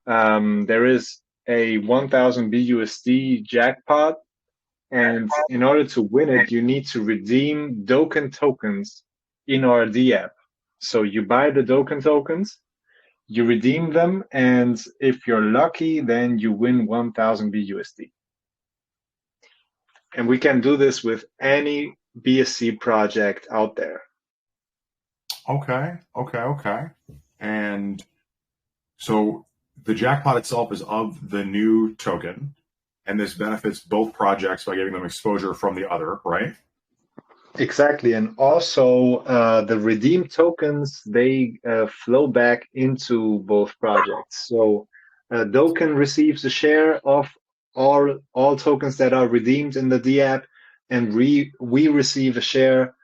there is a 1000 BUSD jackpot, and in order to win it, you need to redeem Doken tokens in our D app. So you buy the Doken tokens, you redeem them, and if you're lucky, then you win 1000 BUSD. And we can do this with any BSC project out there. Okay. And so the jackpot itself is of the new token, and this benefits both projects by giving them exposure from the other, right? Exactly, and also the redeemed tokens, they flow back into both projects. So Doken receives a share of all tokens that are redeemed in the D app, and we receive a share,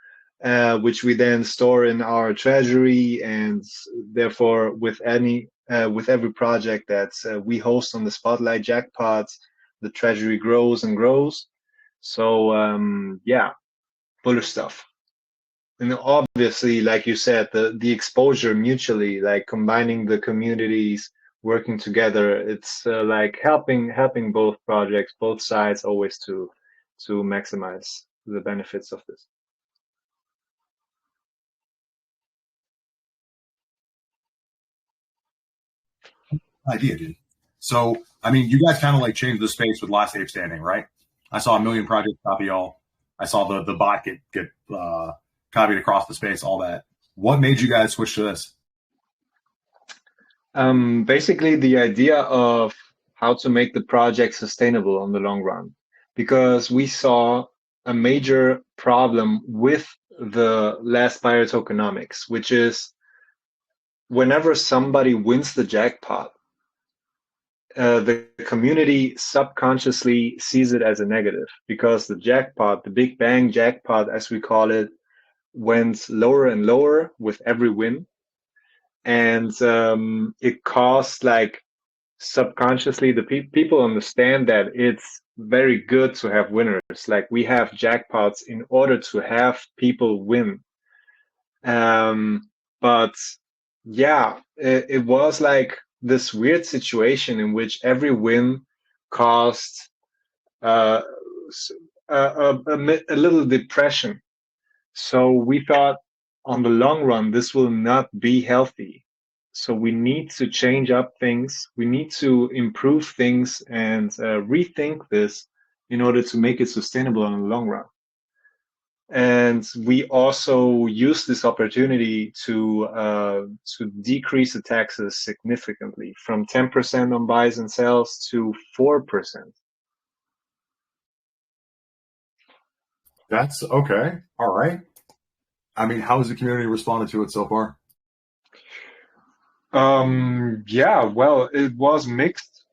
which we then store in our treasury, and therefore with every project that we host on the Spotlight jackpots, the treasury grows and grows. So yeah, bullish stuff. And obviously, like you said, the exposure mutually, like combining the communities, working together, it's like helping both projects, both sides, always to maximize the benefits of this. Idea, dude. So, I mean, you guys kind of like changed the space with Last Ape Standing, right? I saw a million projects copy y'all. I saw the bot get copied across the space, all that. What made you guys switch to this? Basically, the idea of how to make the project sustainable on the long run, because we saw a major problem with the last buyer tokenomics, which is whenever somebody wins the jackpot, the community subconsciously sees it as a negative because the jackpot, the Big Bang jackpot, as we call it, went lower and lower with every win. And it caused like subconsciously the people understand that it's very good to have winners. Like we have jackpots in order to have people win. But yeah, it was like this weird situation in which every win caused uh, a little depression. So we thought on the long run, this will not be healthy. So we need to change up things. We need to improve things and rethink this in order to make it sustainable in the long run. And we also use this opportunity to decrease the taxes significantly from 10% on buys and sells to 4%. That's okay. All right. I mean, how has the community responded to it so far? Yeah, well, it was mixed.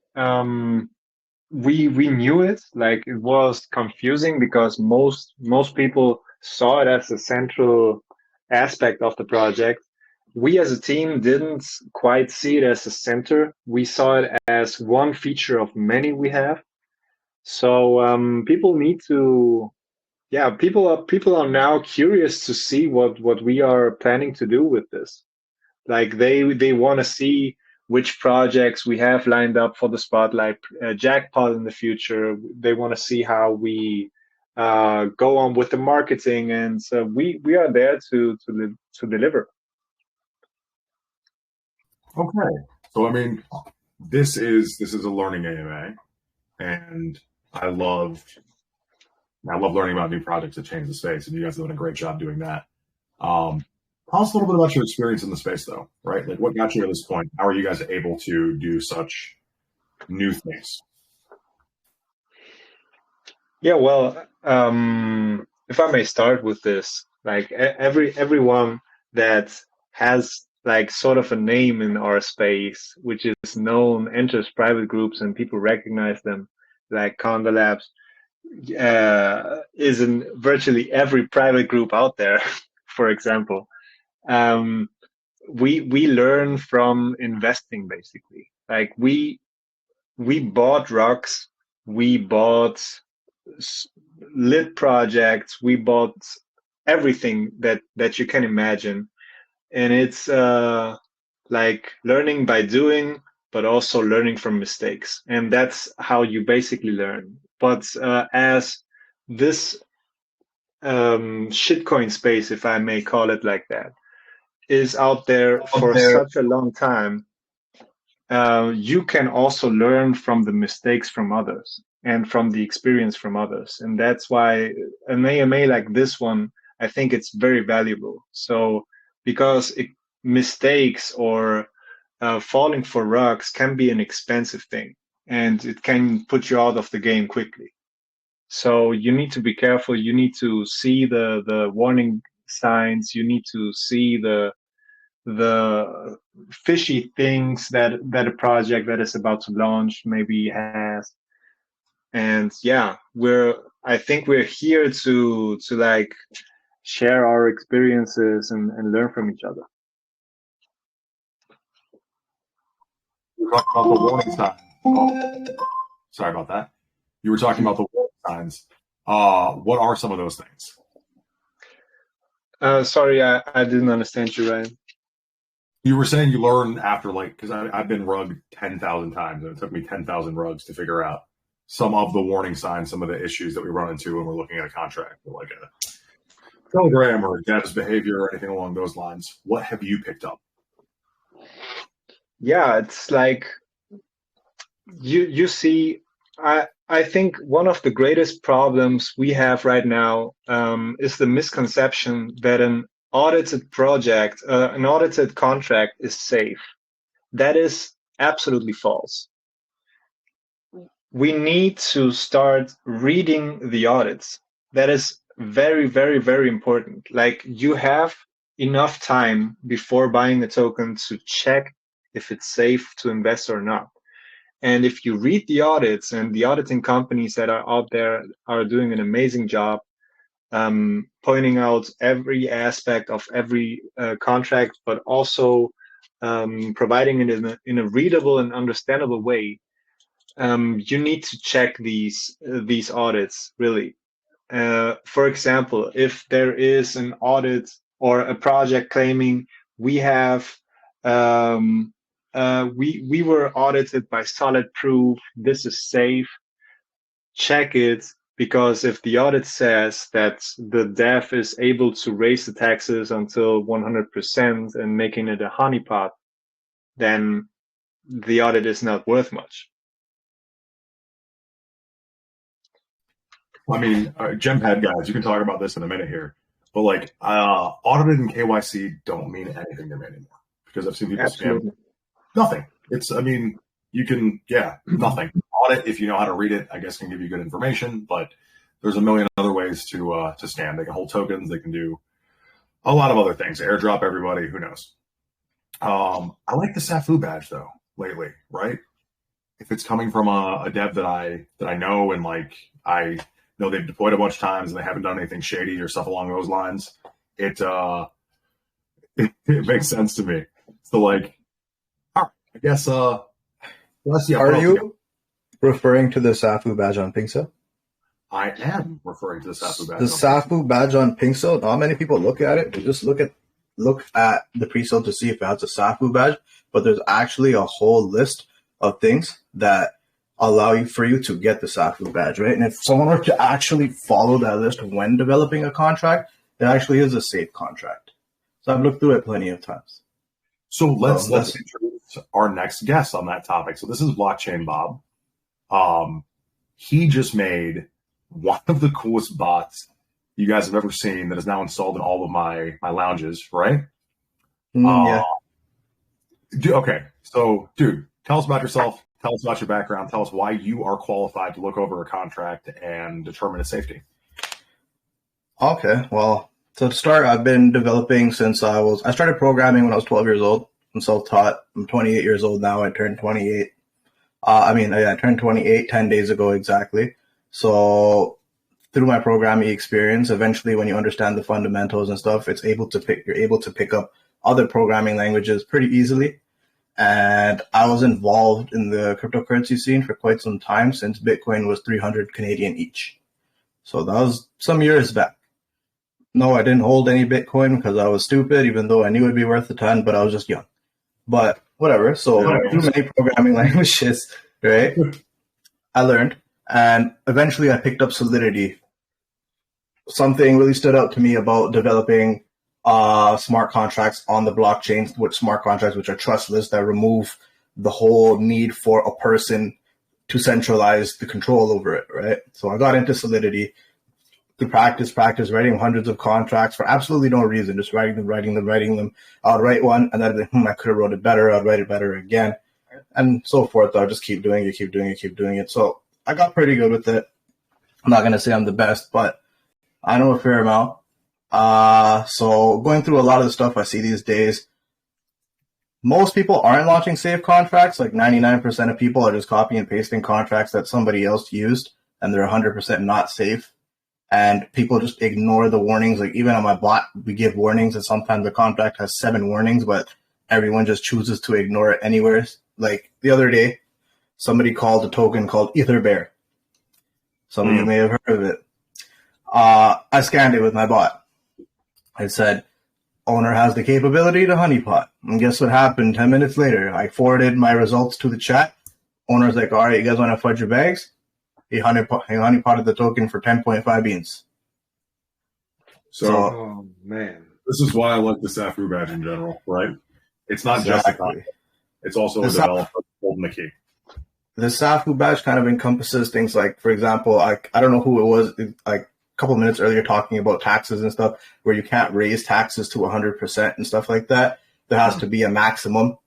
We knew it, like it was confusing because most people saw it as a central aspect of the project. We as a team didn't quite see it as a center. We saw it as one feature of many we have. So people need to, yeah, people are now curious to see what we are planning to do with this. Like they want to see which projects we have lined up for the Spotlight jackpot in the future. They want to see how we go on with the marketing, and so we are there to deliver. Okay. So, I mean, this is a learning AMA, and I love I love learning about new projects that change the space, and you guys have done a great job doing that. Um, Tell us a little bit about your experience in the space, though, right? Like, what got you to this point? How are you guys able to do such new things? Yeah, well, if I may start with this, like everyone that has like sort of a name in our space, which is known, enters private groups and people recognize them, like Conda Labs, is in virtually every private group out there, for example. Um, we learn from investing basically. Like we bought rocks, we bought lit projects, we bought everything that you can imagine, and it's like learning by doing. but also learning from mistakes. And that's how you basically learn. But as this shitcoin space, if I may call it like that, is out there for such a long time, you can also learn from the mistakes from others and from the experience from others. And that's why an AMA like this one, I think it's very valuable. So because mistakes or falling for rugs can be an expensive thing, and it can put you out of the game quickly. So you need to be careful. You need to see the warning signs. You need to see the fishy things that a project that is about to launch maybe has. And yeah, I think we're here to like share our experiences and learn from each other. You were talking about the warning signs. Oh, sorry about that. You were talking about the warning signs. What are some of those things? Sorry, I didn't understand you, Ryan. You were saying you learn after, like, because I've been rugged 10,000 times, and it took me 10,000 rugs to figure out some of the warning signs, some of the issues that we run into when we're looking at a contract, like a Telegram or dev's behavior or anything along those lines. What have you picked up? Yeah, it's like you see, I think one of the greatest problems we have right now is the misconception that an audited project, an audited contract is safe. That is absolutely false. We need to start reading the audits. That is very, very, very important. Like, you have enough time before buying the token to check if it's safe to invest or not. And if you read the audits, and the auditing companies that are out there are doing an amazing job pointing out every aspect of every contract, but also providing it in a readable and understandable way, you need to check these audits really. For example, if there is an audit or a project claiming we have we were audited by Solid Proof, this is safe, check it, because if the audit says that the dev is able to raise the taxes until 100% and making it a honeypot, then the audit is not worth much. I mean, GemPad guys, you can talk about this in a minute here, but like audited and KYC don't mean anything to me anymore, because I've seen people scam. Nothing. It's, I mean, you can, nothing. Audit, if you know how to read it, I guess can give you good information, but there's a million other ways to scam. They can hold tokens. They can do a lot of other things. Airdrop everybody. Who knows? I like the SAFU badge though lately, right? If it's coming from a dev that I know, and like I know they've deployed a bunch of times and they haven't done anything shady or stuff along those lines, it makes sense to me. So like, all right, I guess let's see. Are you referring to the SAFU badge on Pinkso? I am referring to the SAFU badge. The SAFU badge on Pinkso, not many people look at it. They just look at the pre-sale to see if it has a SAFU badge, but there's actually a whole list of things that allow you to get the SAFU badge, right? And if someone were to actually follow that list when developing a contract, it actually is a safe contract. So I've looked through it plenty of times. So let's introduce our next guest on that topic. So this is Blockchain Bob. He just made one of the coolest bots you guys have ever seen that is now installed in all of my lounges, right? Yeah. Okay. So, dude, tell us about yourself. Tell us about your background. Tell us why you are qualified to look over a contract and determine its safety. Okay. Well, so to start, I've been developing since I started programming when I was 12 years old. I'm self-taught. I'm 28 years old now. I turned 28. I turned 28 10 days ago exactly. So through my programming experience, eventually when you understand the fundamentals and stuff, you're able to pick up other programming languages pretty easily. And I was involved in the cryptocurrency scene for quite some time, since Bitcoin was 300 Canadian each. So that was some years back. No, I didn't hold any Bitcoin because I was stupid, even though I knew it'd be worth a ton, but I was just young. But whatever. So Yeah. through many programming languages, right, I learned. And eventually I picked up Solidity. Something really stood out to me about developing smart contracts on the blockchain, with smart contracts, which are trustless, that remove the whole need for a person to centralize the control over it, right? So I got into Solidity to practice, writing hundreds of contracts for absolutely no reason, just writing them. I'll write one, and then I'd be like, I could have wrote it better. I'd write it better again, and so forth. I'll just keep doing it. So I got pretty good with it. I'm not going to say I'm the best, but I know a fair amount. So going through a lot of the stuff I see these days, most people aren't launching safe contracts. Like 99% of people are just copying and pasting contracts that somebody else used, and they're 100% not safe. And people just ignore the warnings. Like even on my bot, we give warnings, and sometimes the contract has 7 warnings, but everyone just chooses to ignore it anywhere. Like the other day, somebody called a token called EtherBear. Some of you may have heard of it. I scanned it with my bot. It said, owner has the capability to honeypot. And guess what happened 10 minutes later? I forwarded my results to the chat. Owner's like, all right, you guys want to fudge your bags? He honeypotted the token for 10.5 beans. So, Oh man, this is why I like the Safu badge in general, right? It's not just a copy. It's also a developer holding the key. The Safu badge kind of encompasses things like, for example, I don't know who it was, like a couple of minutes earlier talking about taxes and stuff, where you can't raise taxes to 100% and stuff like that. There has to be a maximum,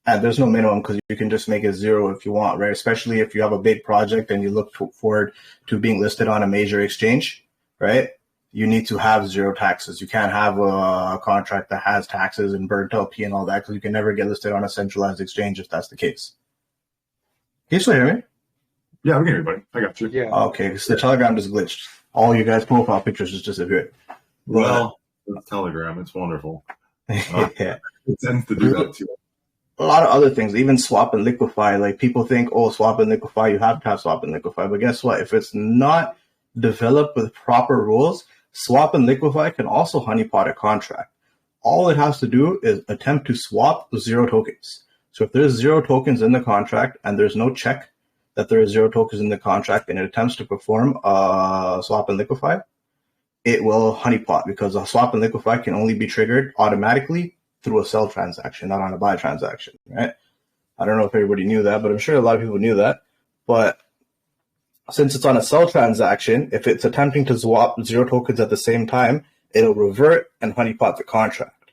and there's no minimum because you can just make it 0 if you want, right? Especially if you have a big project and you look forward to being listed on a major exchange, right? You need to have 0 taxes. You can't have a contract that has taxes and burnt LP and all that, because you can never get listed on a centralized exchange if that's the case. Can you still hear me? Yeah, we can hear you, buddy. I got you. yeah. Okay, because the Telegram just glitched. All you guys' profile pictures just disappeared. Well, it's Telegram. It's wonderful. Yeah. It tends to do that too. A lot of other things, even swap and liquefy. Like people think, oh, swap and liquefy, you have to have swap and liquefy. But guess what? If it's not developed with proper rules, swap and liquefy can also honeypot a contract. All it has to do is attempt to swap 0 tokens. So if there's 0 tokens in the contract and there's no check that there are 0 tokens in the contract and it attempts to perform swap and liquefy, it will honeypot, because a swap and liquefy can only be triggered automatically through a sell transaction, not on a buy transaction, right? I don't know if everybody knew that, but I'm sure a lot of people knew that. But since it's on a sell transaction, if it's attempting to swap 0 tokens at the same time, it'll revert and honeypot the contract.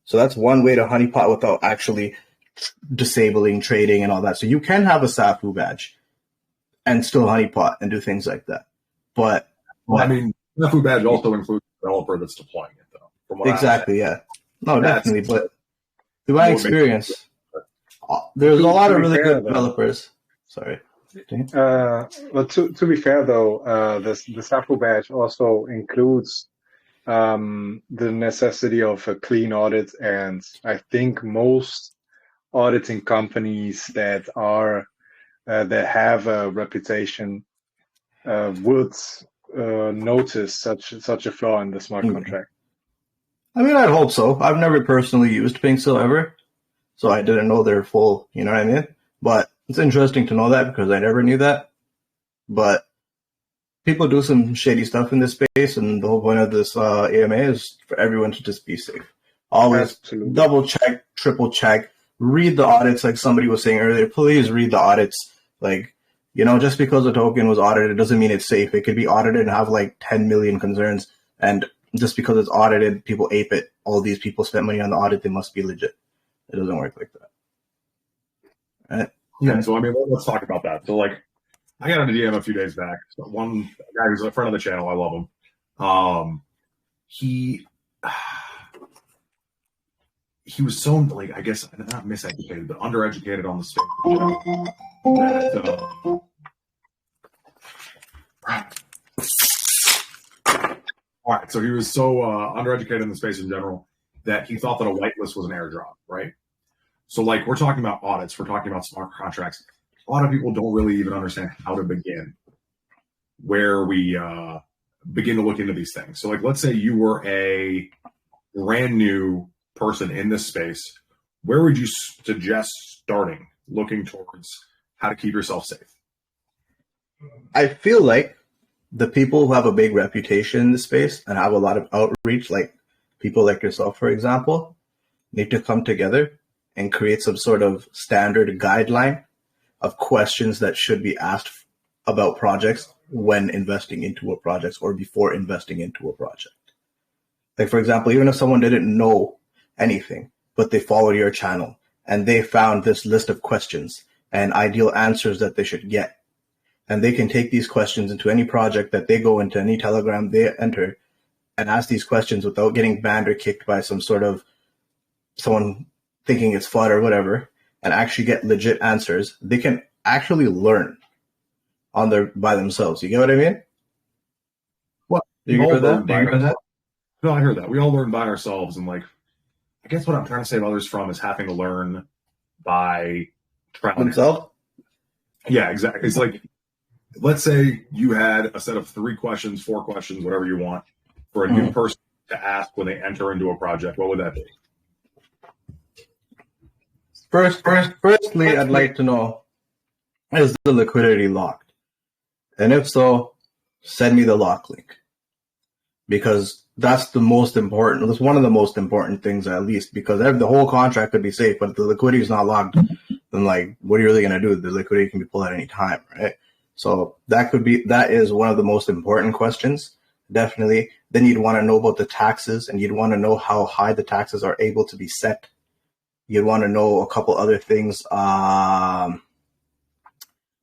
So that's one way to honeypot without actually disabling trading and all that. So you can have a Safu badge and still honeypot and do things like that. But Well, I mean, Safu badge also includes the developer that's deploying it, though. From what exactly, yeah. No, That's definitely. But through my more experience, there's a lot of really good developers. Sorry. Well, to be fair though, the Safu badge also includes the necessity of a clean audit, and I think most auditing companies that have a reputation would notice such a flaw in the smart contract. I mean, I hope so. I've never personally used Pinksil ever, so I didn't know their full, you know what I mean? But it's interesting to know that, because I never knew that. But people do some shady stuff in this space, and the whole point of this AMA is for everyone to just be safe. Always Absolutely. double check, triple check, read the audits, like somebody was saying earlier. Please read the audits. Like, you know, just because a token was audited doesn't mean it's safe. It could be audited and have like 10 million concerns, and just because it's audited, people ape it. All these people spent money on the audit, they must be legit. It doesn't work like that. Right? Yeah, so I mean, let's talk about that. So, like, I got on a DM a few days back. One guy who's a friend of the channel, I love him. He was so, like, I guess not miseducated, but undereducated on the space. All right, so he was so undereducated in the space in general that he thought that a whitelist was an airdrop, right? So, like, we're talking about audits, we're talking about smart contracts. A lot of people don't really even understand how to begin, where we begin to look into these things. So, like, let's say you were a brand new person in this space where would you suggest starting, looking towards how to keep yourself safe? I feel like the people who have a big reputation in the space and have a lot of outreach, like people like yourself, for example, need to come together and create some sort of standard guideline of questions that should be asked about projects when investing into a project or before investing into a project. Like, for example, even if someone didn't know anything, but they followed your channel and they found this list of questions and ideal answers that they should get, and they can take these questions into any project that they go into, any Telegram they enter, and ask these questions without getting banned or kicked by some sort of someone thinking it's FUD or whatever, and actually get legit answers, they can actually learn by themselves. You get what I mean? Well, Do you hear that? No, I heard that. We all learn by ourselves, and like, I guess what I'm trying to save others from is having to learn by trial themselves. Yeah, exactly. It's like, let's say you had a set of 3 questions, 4 questions, whatever you want, for a new person to ask when they enter into a project. What would that be? Firstly, I'd like to know, is the liquidity locked? And if so, send me the lock link. Because that's the most important, that's one of the most important things, at least, because the whole contract could be safe, but if the liquidity is not locked, then like, what are you really going to do? The liquidity can be pulled at any time, right? So that is one of the most important questions, definitely. Then you'd want to know about the taxes, and you'd want to know how high the taxes are able to be set. You'd want to know a couple other things.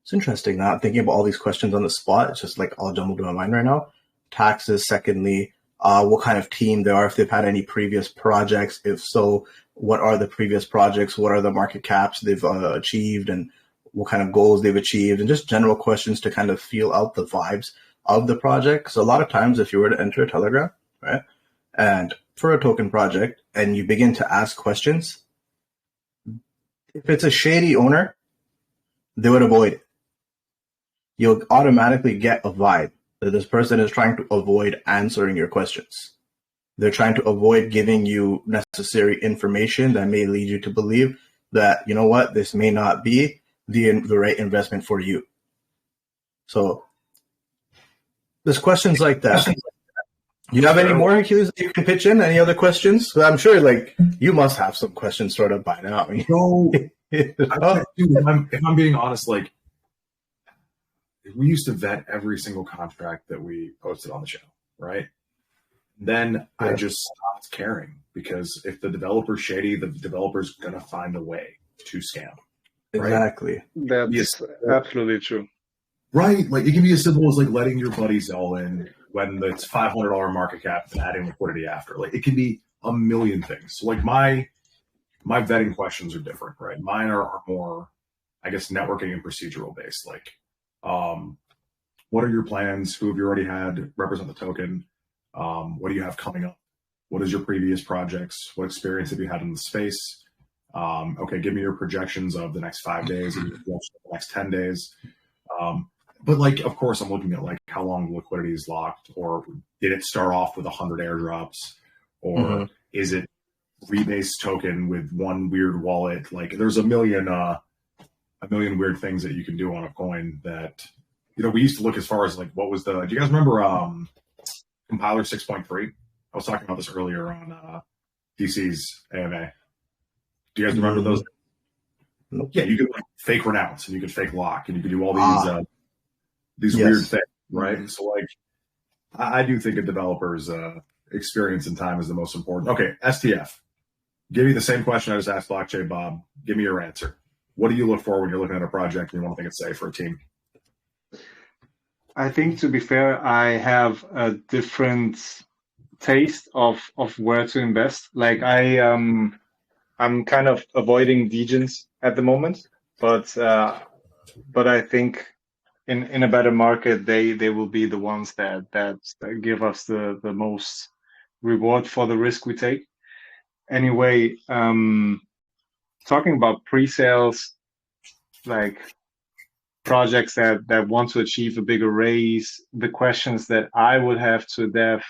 It's interesting now. I'm thinking about all these questions on the spot. It's just like all jumbled in my mind right now. Taxes, secondly, what kind of team they are, if they've had any previous projects. If so, what are the previous projects? What are the market caps they've achieved, and what kind of goals they've achieved, and just general questions to kind of feel out the vibes of the project. Because a lot of times, if you were to enter a Telegram, right, and for a token project, and you begin to ask questions, if it's a shady owner, they would avoid it. You'll automatically get a vibe that this person is trying to avoid answering your questions. They're trying to avoid giving you necessary information that may lead you to believe that, you know what, this may not be the right investment for you. So there's questions like that. You have any more, Achilles, that you can pitch in? Any other questions? I'm sure, like, you must have some questions sort of by now. No, if I'm being honest, like, we used to vet every single contract that we posted on the show, right? Then I just stopped caring, because if the developer's shady, the developer's going to find a way to scam. Right? Exactly. That's absolutely true. Right. Like, it can be as simple as like letting your buddies all in when it's $500 market cap and adding liquidity after. Like, it can be a million things. So like my vetting questions are different, right? Mine are more, I guess, networking and procedural based. Like, what are your plans? Who have you already had represent the token? What do you have coming up? What is your previous projects? What experience have you had in the space? Okay, give me your projections of the next 5 days and the next 10 days. But like, of course, I'm looking at like how long the liquidity is locked, or did it start off with 100 airdrops, or is it rebase token with one weird wallet? Like, there's a million weird things that you can do on a coin that, you know, we used to look as far as like, what was do you guys remember Compiler 6.3? I was talking about this earlier on DC's AMA. Do you guys remember those? Nope. Yeah, you could like fake renounce, and you could fake lock, and you could do all these weird things, right? So like, I do think a developer's experience and time is the most important. Okay, STF. Give me the same question I just asked Blockchain Bob. Give me your answer. What do you look for when you're looking at a project and you want to think it's safe for a team? I think, to be fair, I have a different taste of where to invest. Like, I'm kind of avoiding degens at the moment, but I think in a better market, they will be the ones that give us the most reward for the risk we take. Anyway, talking about pre-sales, like projects that want to achieve a bigger raise, the questions that I would have to Dev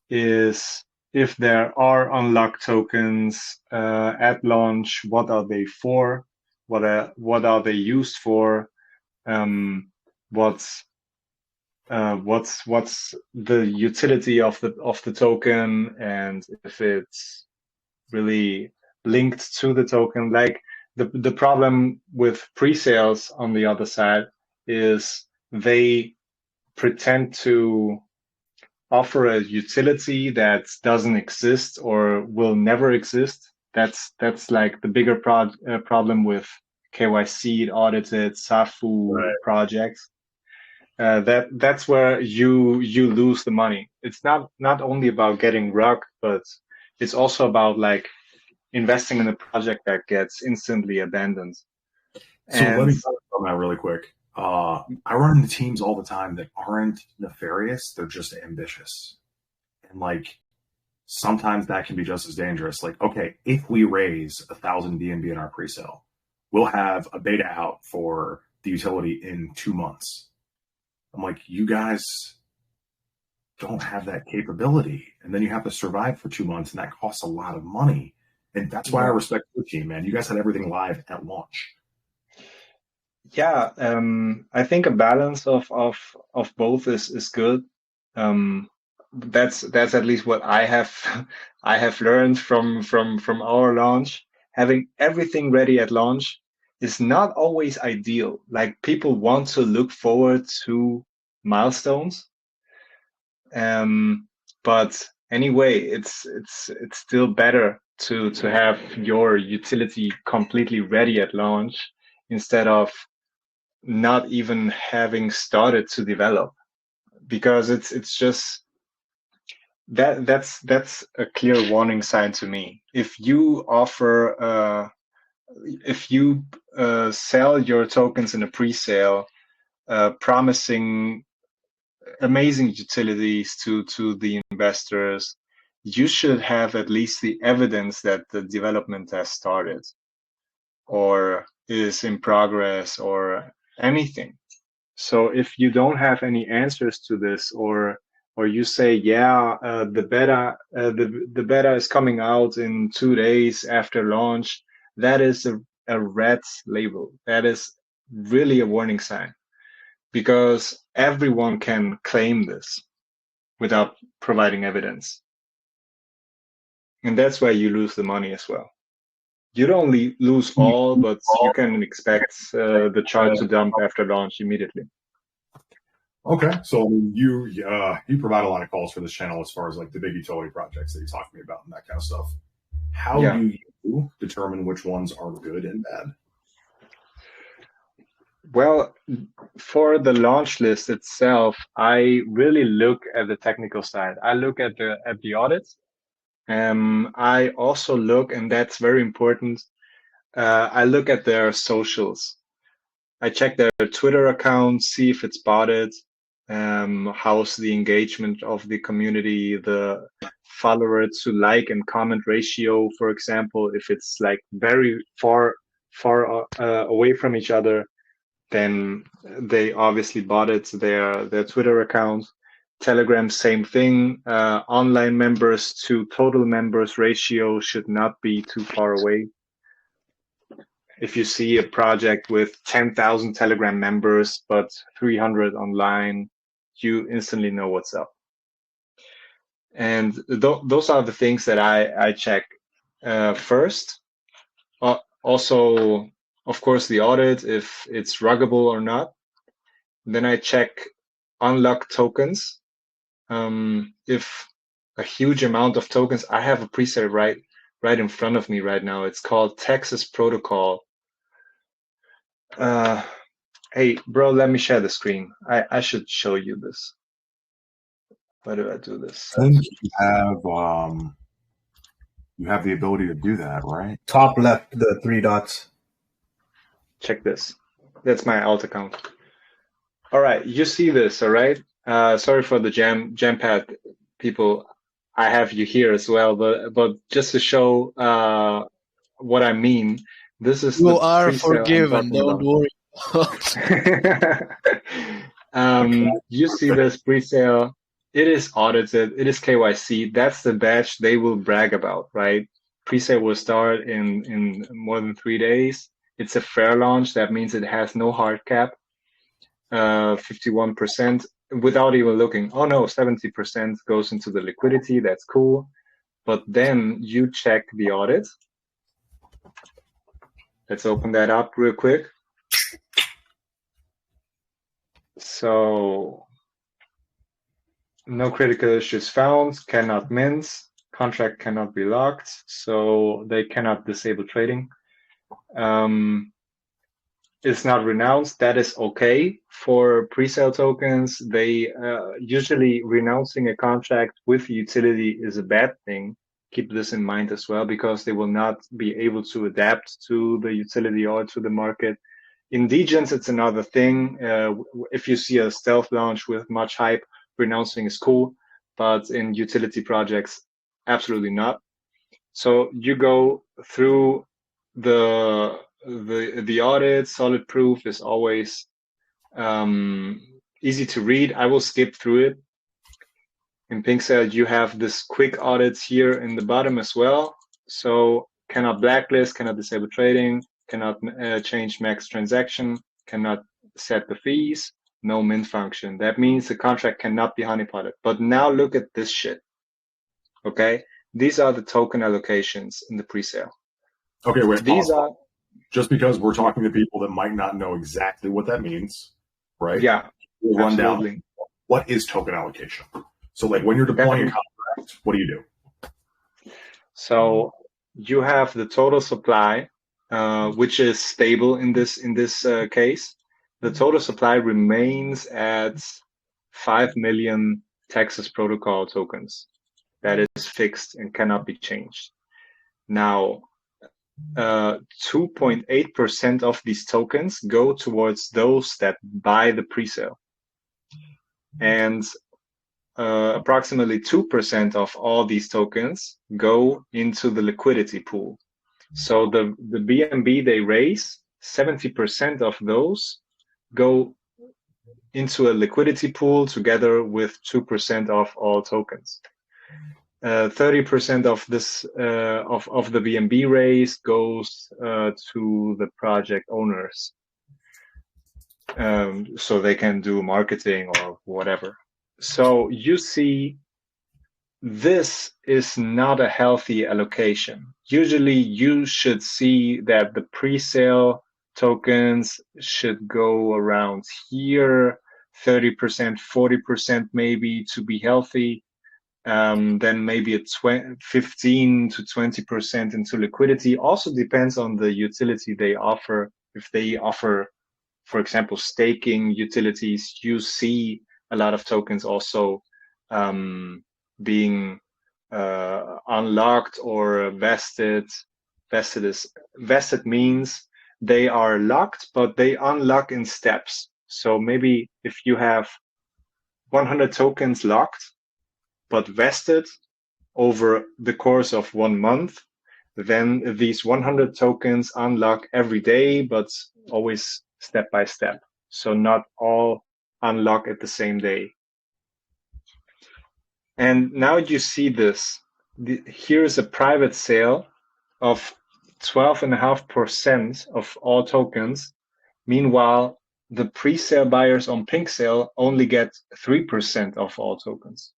is, if there are unlocked tokens at launch, what are they for? What are they used for? What's the utility of the token, and if it's really linked to the token. Like the problem with pre-sales on the other side is they pretend to offer a utility that doesn't exist or will never exist. That's like the bigger problem with KYC audited SAFU projects. That's where you lose the money. It's not only about getting rug, but it's also about like investing in a project that gets instantly abandoned. So let me touch on that really quick. I run into teams all the time that aren't nefarious; they're just ambitious, and like sometimes that can be just as dangerous. Like, okay, if we raise 1,000 BNB in our pre-sale, we'll have a beta out for the utility in 2 months. I'm like, you guys don't have that capability. And then you have to survive for 2 months, and that costs a lot of money. And that's why I respect your team, man. You guys had everything live at launch. Yeah, I think a balance of both is good. That's at least what I have learned from our launch. Having everything ready at launch is not always ideal. Like, people want to look forward to milestones. But anyway, it's still better to have your utility completely ready at launch instead of not even having started to develop, because it's just that's a clear warning sign to me. If you offer if you sell your tokens in a pre-sale, promising amazing utilities to the investors, you should have at least the evidence that the development has started or is in progress or anything. So if you don't have any answers to this, or you say, yeah, the beta is coming out in 2 days after launch, that is a red label. That is really a warning sign, because everyone can claim this without providing evidence. And that's where you lose the money as well. You don't lose all, but you can expect the chart to dump after launch immediately. Okay, so you provide a lot of calls for this channel as far as like the big utility projects that you talk to me about and that kind of stuff. How do you determine which ones are good and bad? Well, for the launch list itself, I really look at the technical side. I look at the audit. I also look, and that's very important, I look at their socials. I check their Twitter account, see if it's botted, how's the engagement of the community, the follower to like and comment ratio, for example. If it's like very far away from each other, then they obviously botted their Twitter account. Telegram, same thing. Online members to total members ratio should not be too far away. If you see a project with 10,000 Telegram members but 300 online, you instantly know what's up. And those are the things that I check first. Also, of course, the audit, if it's ruggable or not. Then I check unlocked tokens. If a huge amount of tokens, I have a preset right in front of me right now. It's called Texas Protocol. Hey, bro, let me share the screen. I should show you this. Why do I do this? I think you have the ability to do that, right? Top left, the 3 dots. Check this. That's my alt account. All right, you see this, all right? Sorry for the Jampad people. I have you here as well, but just to show what I mean, this is you are forgiven. Don't worry. You see this pre-sale it is audited, it is KYC. That's the badge they will brag about, right? Presale will start in more than 3 days. It's a fair launch. That means it has no hard cap. 51% without even looking. Oh no, 70% goes into the liquidity. That's cool. But then you check the audit. Let's open that up real quick. So no critical issues found, cannot mint, contract cannot be locked, so they cannot disable trading. It's not renounced. That is okay for pre-sale tokens. They usually renouncing a contract with utility is a bad thing. Keep this in mind as well, because they will not be able to adapt to the utility or to the market. In degens, it's another thing. If you see a stealth launch with much hype, renouncing is cool, but in utility projects, absolutely not. So you go through the audit. Solid proof is always easy to read. I will skip through it. In PinkSale, you have this quick audits here in the bottom as well. So cannot blacklist, cannot disable trading, cannot change max transaction, cannot set the fees, no mint function. That means the contract cannot be honeypotted. But now look at this shit. Okay, these are the token allocations in the presale. Okay, wait. These are just because we're talking to people that might not know exactly what that means, right? Yeah, we'll run absolutely. down what is token allocation. So, like when you're deploying a contract, what do you do? So you have the total supply, which is stable in this case. The total supply remains at 5 million Texas Protocol tokens. That is fixed and cannot be changed. Now, 2.8% of these tokens go towards those that buy the presale, and approximately 2% of all these tokens go into the liquidity pool. So the BNB they raise, 70% of those go into a liquidity pool together with 2% of all tokens. 30% of this of the BNB raise goes to the project owners, so they can do marketing or whatever. So you see, this is not a healthy allocation. Usually you should see that the pre-sale tokens should go around here, 30%, 40% maybe to be healthy. Then maybe a 15 to 20% into liquidity. Also depends on the utility they offer. If they offer, for example, staking utilities, you see a lot of tokens also being unlocked or vested. Vested means they are locked, but they unlock in steps. So maybe if you have 100 tokens locked, but vested over the course of 1 month, then these 100 tokens unlock every day, but always step by step. So not all unlock at the same day. And now you see this. Here's a private sale of 12.5% of all tokens. Meanwhile, the pre-sale buyers on PinkSale only get 3% of all tokens.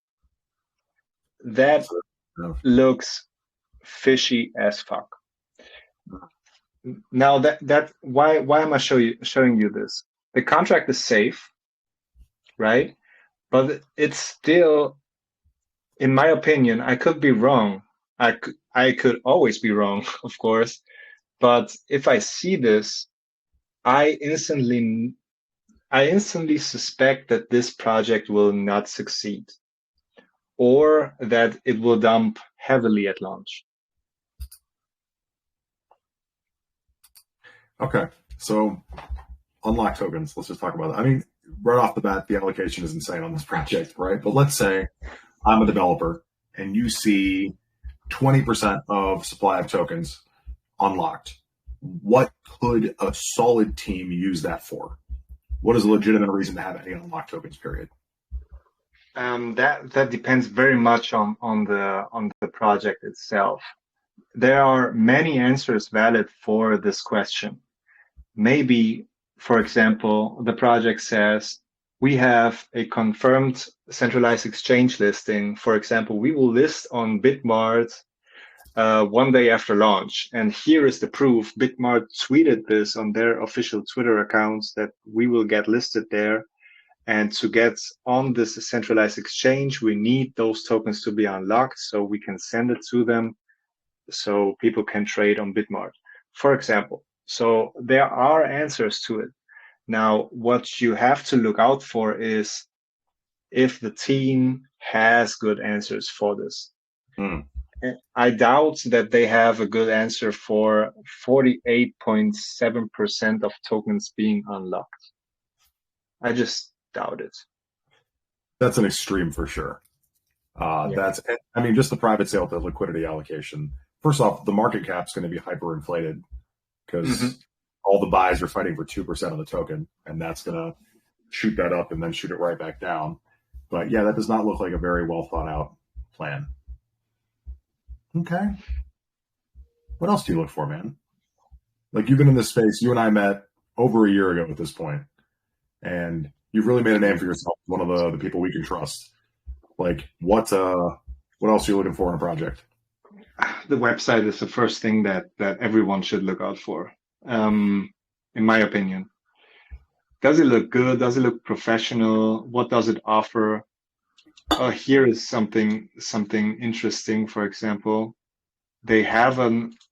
That looks fishy as fuck. Now that why am I showing you this? The contract is safe, right? But it's still, in my opinion, I could be wrong. I could always be wrong, of course. But if I see this, I instantly suspect that this project will not succeed, or that it will dump heavily at launch. Okay, so unlock tokens. Let's just talk about that. I mean, right off the bat, the allocation is insane on this project, right? But let's say I'm a developer and you see 20% of supply of tokens unlocked. What could a solid team use that for? What is a legitimate reason to have any unlocked tokens, period? That depends very much on the project itself. There are many answers valid for this question. Maybe, for example, the project says we have a confirmed centralized exchange listing. For example, we will list on Bitmart one day after launch. And here is the proof. Bitmart tweeted this on their official Twitter accounts that we will get listed there. And to get on this centralized exchange, we need those tokens to be unlocked so we can send it to them so people can trade on Bitmart, for example. So there are answers to it. Now, what you have to look out for is if the team has good answers for this. I doubt that they have a good answer for 48.7% of tokens being unlocked. I just doubt it. That's an extreme for sure. That's, I mean, just the private sale to liquidity allocation. First off, the market cap's going to be hyperinflated because all the buys are fighting for 2% of the token, and that's going to shoot that up and then shoot it right back down. But yeah, that does not look like a very well thought out plan. Okay. What else do you look for, man? Like, you've been in this space. You and I met over a year ago at this point, and you've really made a name for yourself. One of the people we can trust. Like, what else are you looking for in a project? The website is the first thing that everyone should look out for, in my opinion. Does it look good? Does it look professional? What does it offer? Here is something interesting. For example, they have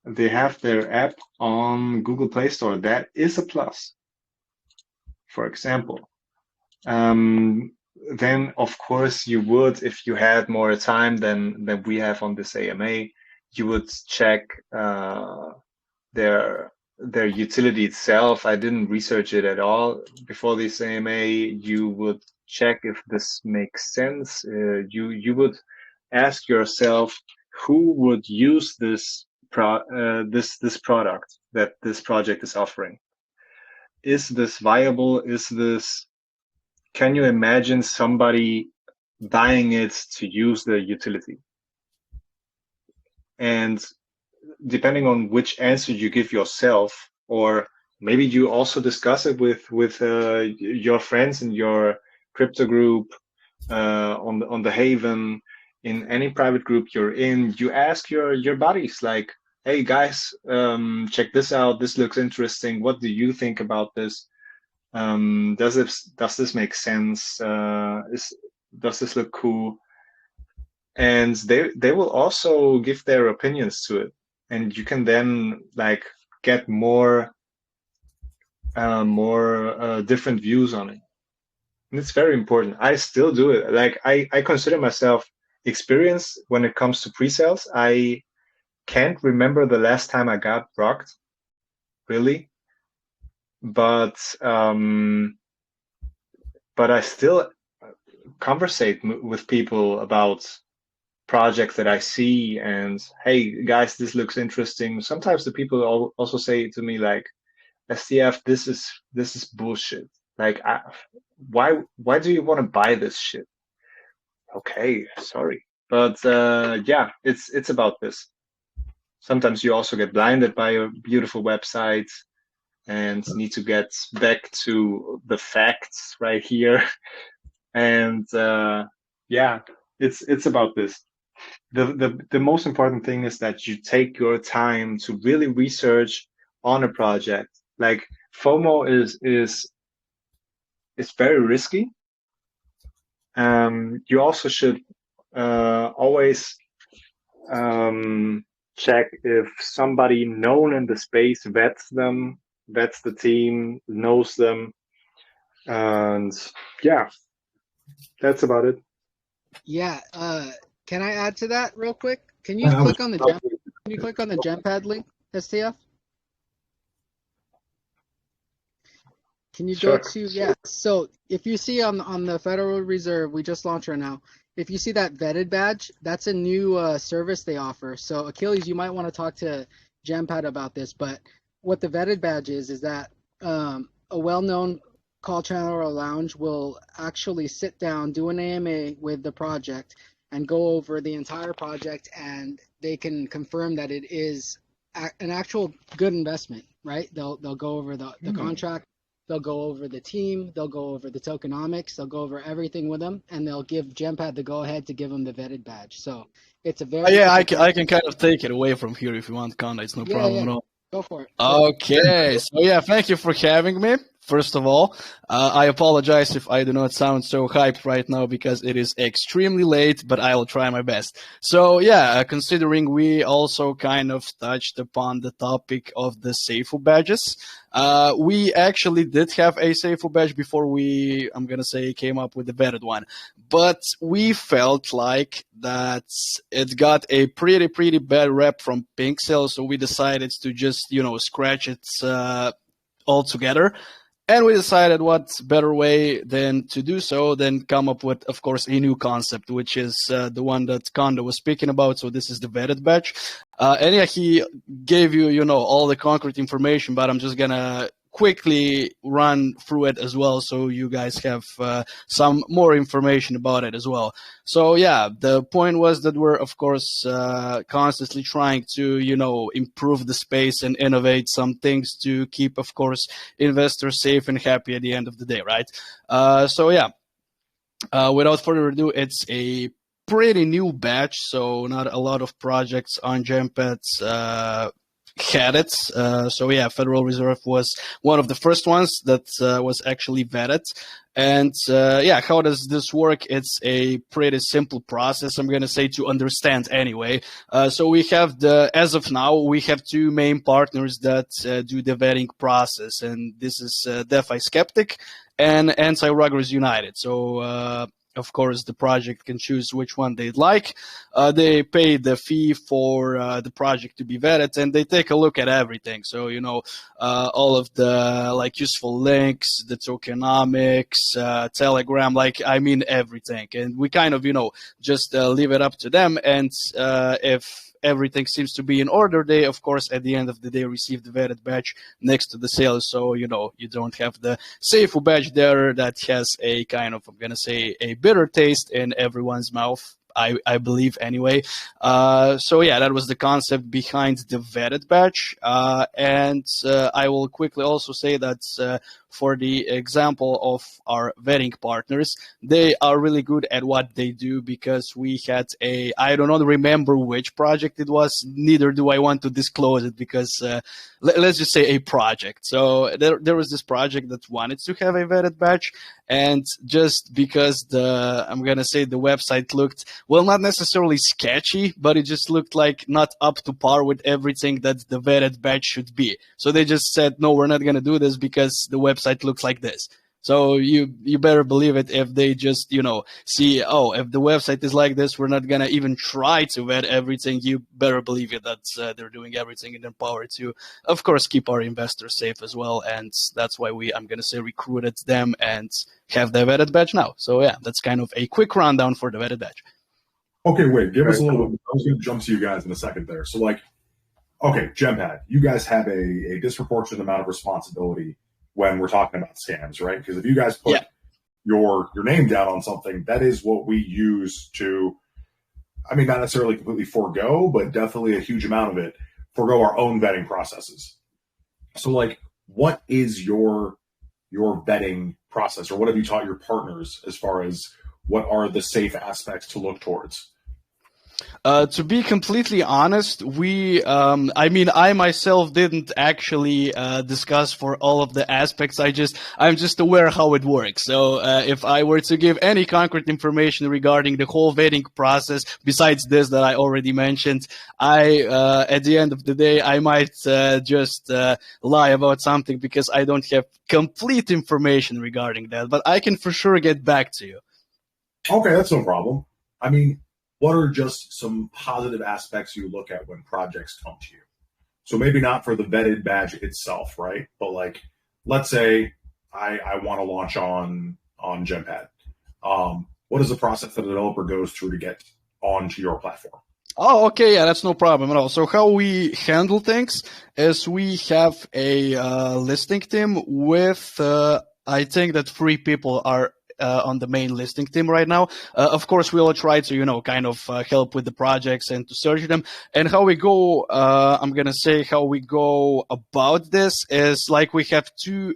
their app on Google Play Store. That is a plus. For example, then of course you would, if you had more time than we have on this AMA, you would check their utility itself. I didn't research it at all before this AMA. You would check if this makes sense. You would ask yourself who would use this product that this project is offering. Is this viable? Can you imagine somebody buying it to use the utility? And depending on which answer you give yourself, or maybe you also discuss it with your friends in your crypto group, on the Haven, in any private group you're in, you ask your buddies, like, hey guys, check this out. This looks interesting. What do you think about this? Does this make sense? Does this look cool? And they will also give their opinions to it, and you can then like get more different views on it. And it's very important. I still do it. Like I consider myself experienced when it comes to pre-sales. I can't remember the last time I got rocked, really. But I still conversate with people about projects that I see, and hey guys, this looks interesting. Sometimes the people also say to me like, STF, this is bullshit. Like, why do you want to buy this shit? Okay, sorry, but yeah, it's about this. Sometimes you also get blinded by a beautiful website and need to get back to the facts right here. And yeah, it's about this. The most important thing is that you take your time to really research on a project. Like, FOMO is very risky. You also should always check if somebody known in the space vets the team, knows them, and yeah, that's about it. Yeah. Can I add to that real quick? Can you click on the Gempad link, STF? Can you go to So if you see on the Federal Reserve, we just launched right now. If you see that vetted badge, that's a new service they offer. So Achilles, you might want to talk to Gempad about this. But what the vetted badge is that a well-known call channel or lounge will actually sit down, do an AMA with the project, and go over the entire project, and they can confirm that it is an actual good investment, right? They'll go over the contract, they'll go over the team, they'll go over the tokenomics, they'll go over everything with them, and they'll give Gempad the go ahead to give them the vetted badge. So it's a very yeah, I can kind of take it away from here if you want, Conda. It's no problem at all. Go for it. Okay, so yeah, thank you for having me. First of all, I apologize if I do not sound so hyped right now because it is extremely late, but I will try my best. So yeah, considering we also kind of touched upon the topic of the Seifu badges, we actually did have a Seifu badge before we, I'm gonna say, came up with the vetted one. But we felt like that it got a pretty bad rep from Pinkcell, so we decided to just, scratch it altogether. And we decided what's better way than to do so than come up with, of course, a new concept, which is the one that Conda was speaking about. So this is the vetted badge. And yeah, he gave you, all the concrete information, but I'm just going to quickly run through it as well so you guys have some more information about it as well. So yeah, the point was that we're of course constantly trying to improve the space and innovate some things to keep of course investors safe and happy at the end of the day, right? So yeah, without further ado, it's a pretty new batch, so not a lot of projects on Gempad had it. So yeah, Federal Reserve was one of the first ones that was actually vetted. And yeah, how does this work? It's a pretty simple process, I'm going to say, to understand anyway. So we have as of now, we have two main partners that do the vetting process. And this is DeFi Skeptic and Anti-Ruggers United. So of course, the project can choose which one they'd like. They pay the fee for the project to be vetted, and they take a look at everything. So, all of the useful links, the tokenomics, Telegram, everything. And we kind of, just leave it up to them. And if everything seems to be in order, they, of course, at the end of the day, receive the vetted badge next to the sale. So, you don't have the Seifu badge there that has a kind of, I'm going to say, a bitter taste in everyone's mouth. I believe anyway. So yeah, that was the concept behind the vetted badge. And I will quickly also say that for the example of our vetting partners, they are really good at what they do because we had I don't remember which project it was, neither do I want to disclose it because let's just say a project. So there was this project that wanted to have a vetted badge, and just because I'm going to say the website looked, well, not necessarily sketchy, but it just looked like not up to par with everything that the vetted badge should be. So they just said, no, we're not going to do this because the website looks like this. So you better believe it if they just, see, oh, if the website is like this, we're not going to even try to vet everything. You better believe it that they're doing everything in their power to, of course, keep our investors safe as well. And that's why I'm going to say, recruited them and have the vetted badge now. So yeah, that's kind of a quick rundown for the vetted badge. Okay, wait, give us a little bit. I was going to jump to you guys in a second there. So okay, Gempad, you guys have a disproportionate amount of responsibility when we're talking about scams, right? Because if you guys put your name down on something, that is what we use to, not necessarily completely forego, but definitely a huge amount of it, forego our own vetting processes. So what is your vetting process, or what have you taught your partners as far as what are the safe aspects to look towards? To be completely honest, I myself didn't actually discuss for all of the aspects. I'm just aware how it works. So if I were to give any concrete information regarding the whole vetting process, besides this that I already mentioned, at the end of the day, I might just lie about something because I don't have complete information regarding that. But I can for sure get back to you. Okay, that's no problem. What are just some positive aspects you look at when projects come to you? So maybe not for the vetted badge itself, right? But let's say I want to launch on Gempad. What is the process that a developer goes through to get onto your platform? Oh, okay. Yeah, that's no problem at all. So how we handle things is we have a listing team with I think that 3 people are on the main listing team right now. Of course, we will try to, kind of help with the projects and to search them. And how we go, I'm going to say how we go about this is like we have 2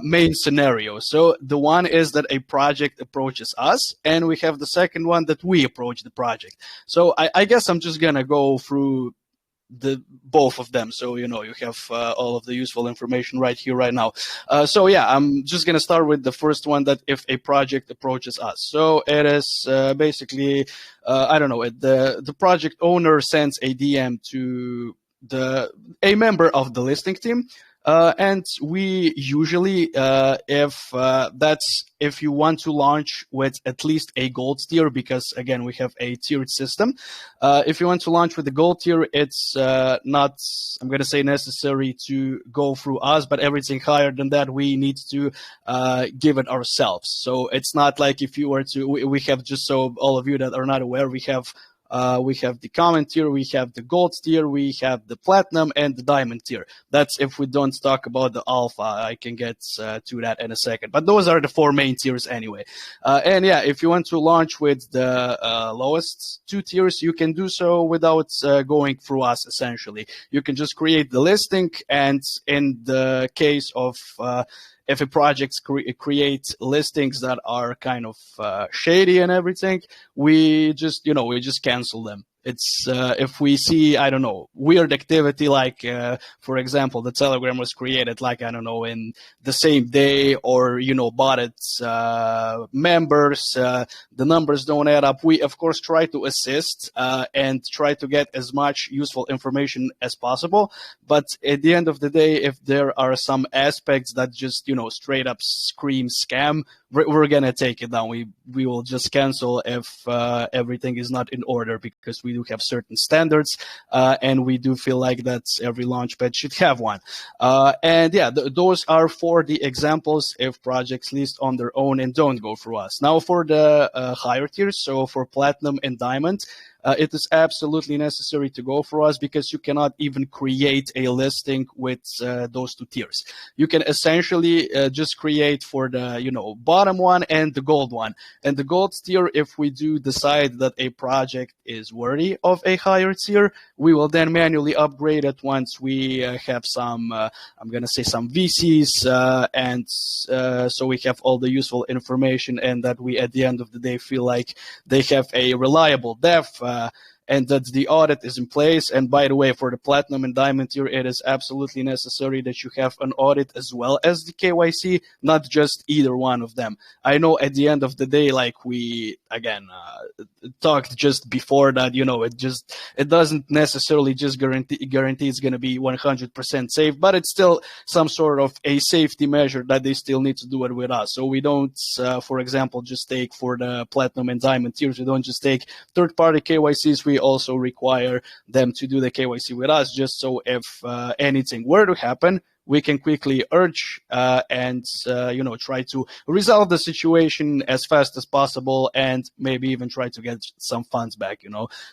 main scenarios. So the one is that a project approaches us, and we have the second one that we approach the project. So I guess I'm just going to go through both of them, so you have all of the useful information right here right now. So yeah, I'm just gonna start with the first one, that if a project approaches us. So it is basically I don't know, the project owner sends a DM to a member of the listing team. And we usually, if you want to launch with at least a gold tier, because again, we have a tiered system. If you want to launch with the gold tier, it's not, I'm going to say, necessary to go through us, but everything higher than that, we need to give it ourselves. So it's not like if you were to, we have, just so all of you that are not aware, we have the common tier, we have the gold tier, we have the platinum and the diamond tier. That's if we don't talk about the alpha. I can get to that in a second. But those are the 4 main tiers anyway. And yeah, if you want to launch with the lowest 2 tiers, you can do so without going through us, essentially. You can just create the listing, and in the case of if a project creates listings that are kind of shady and everything, we just cancel them. It's if we see, I don't know, weird activity, like for example, the Telegram was created like, I don't know, in the same day, or bought its members, the numbers don't add up. We of course try to assist and try to get as much useful information as possible. But at the end of the day, if there are some aspects that just straight up scream scam, we're gonna take it down. We will just cancel if everything is not in order, because we do have certain standards, and we do feel like that every launchpad should have one. And yeah, those are for the examples if projects list on their own and don't go through us. Now for the higher tiers, so for platinum and diamond, it is absolutely necessary to go for us, because you cannot even create a listing with those 2 tiers. You can essentially just create for the bottom one and the gold one. And the gold tier, if we do decide that a project is worthy of a higher tier, we will then manually upgrade it once we have some, I'm going to say, some VCs, and so we have all the useful information, and that we at the end of the day feel like they have a reliable dev, and that the audit is in place. And by the way, for the platinum and diamond tier, it is absolutely necessary that you have an audit as well as the KYC, not just either one of them. I know at the end of the day, like we, again, talked just before that, it doesn't necessarily just guarantee it's going to be 100% safe, but it's still some sort of a safety measure that they still need to do it with us. So we don't, for example, just take for the platinum and diamond tiers, we don't just take third-party KYCs, we also require them to do the KYC with us, just so if anything were to happen, we can quickly urge and try to resolve the situation as fast as possible, and maybe even try to get some funds back.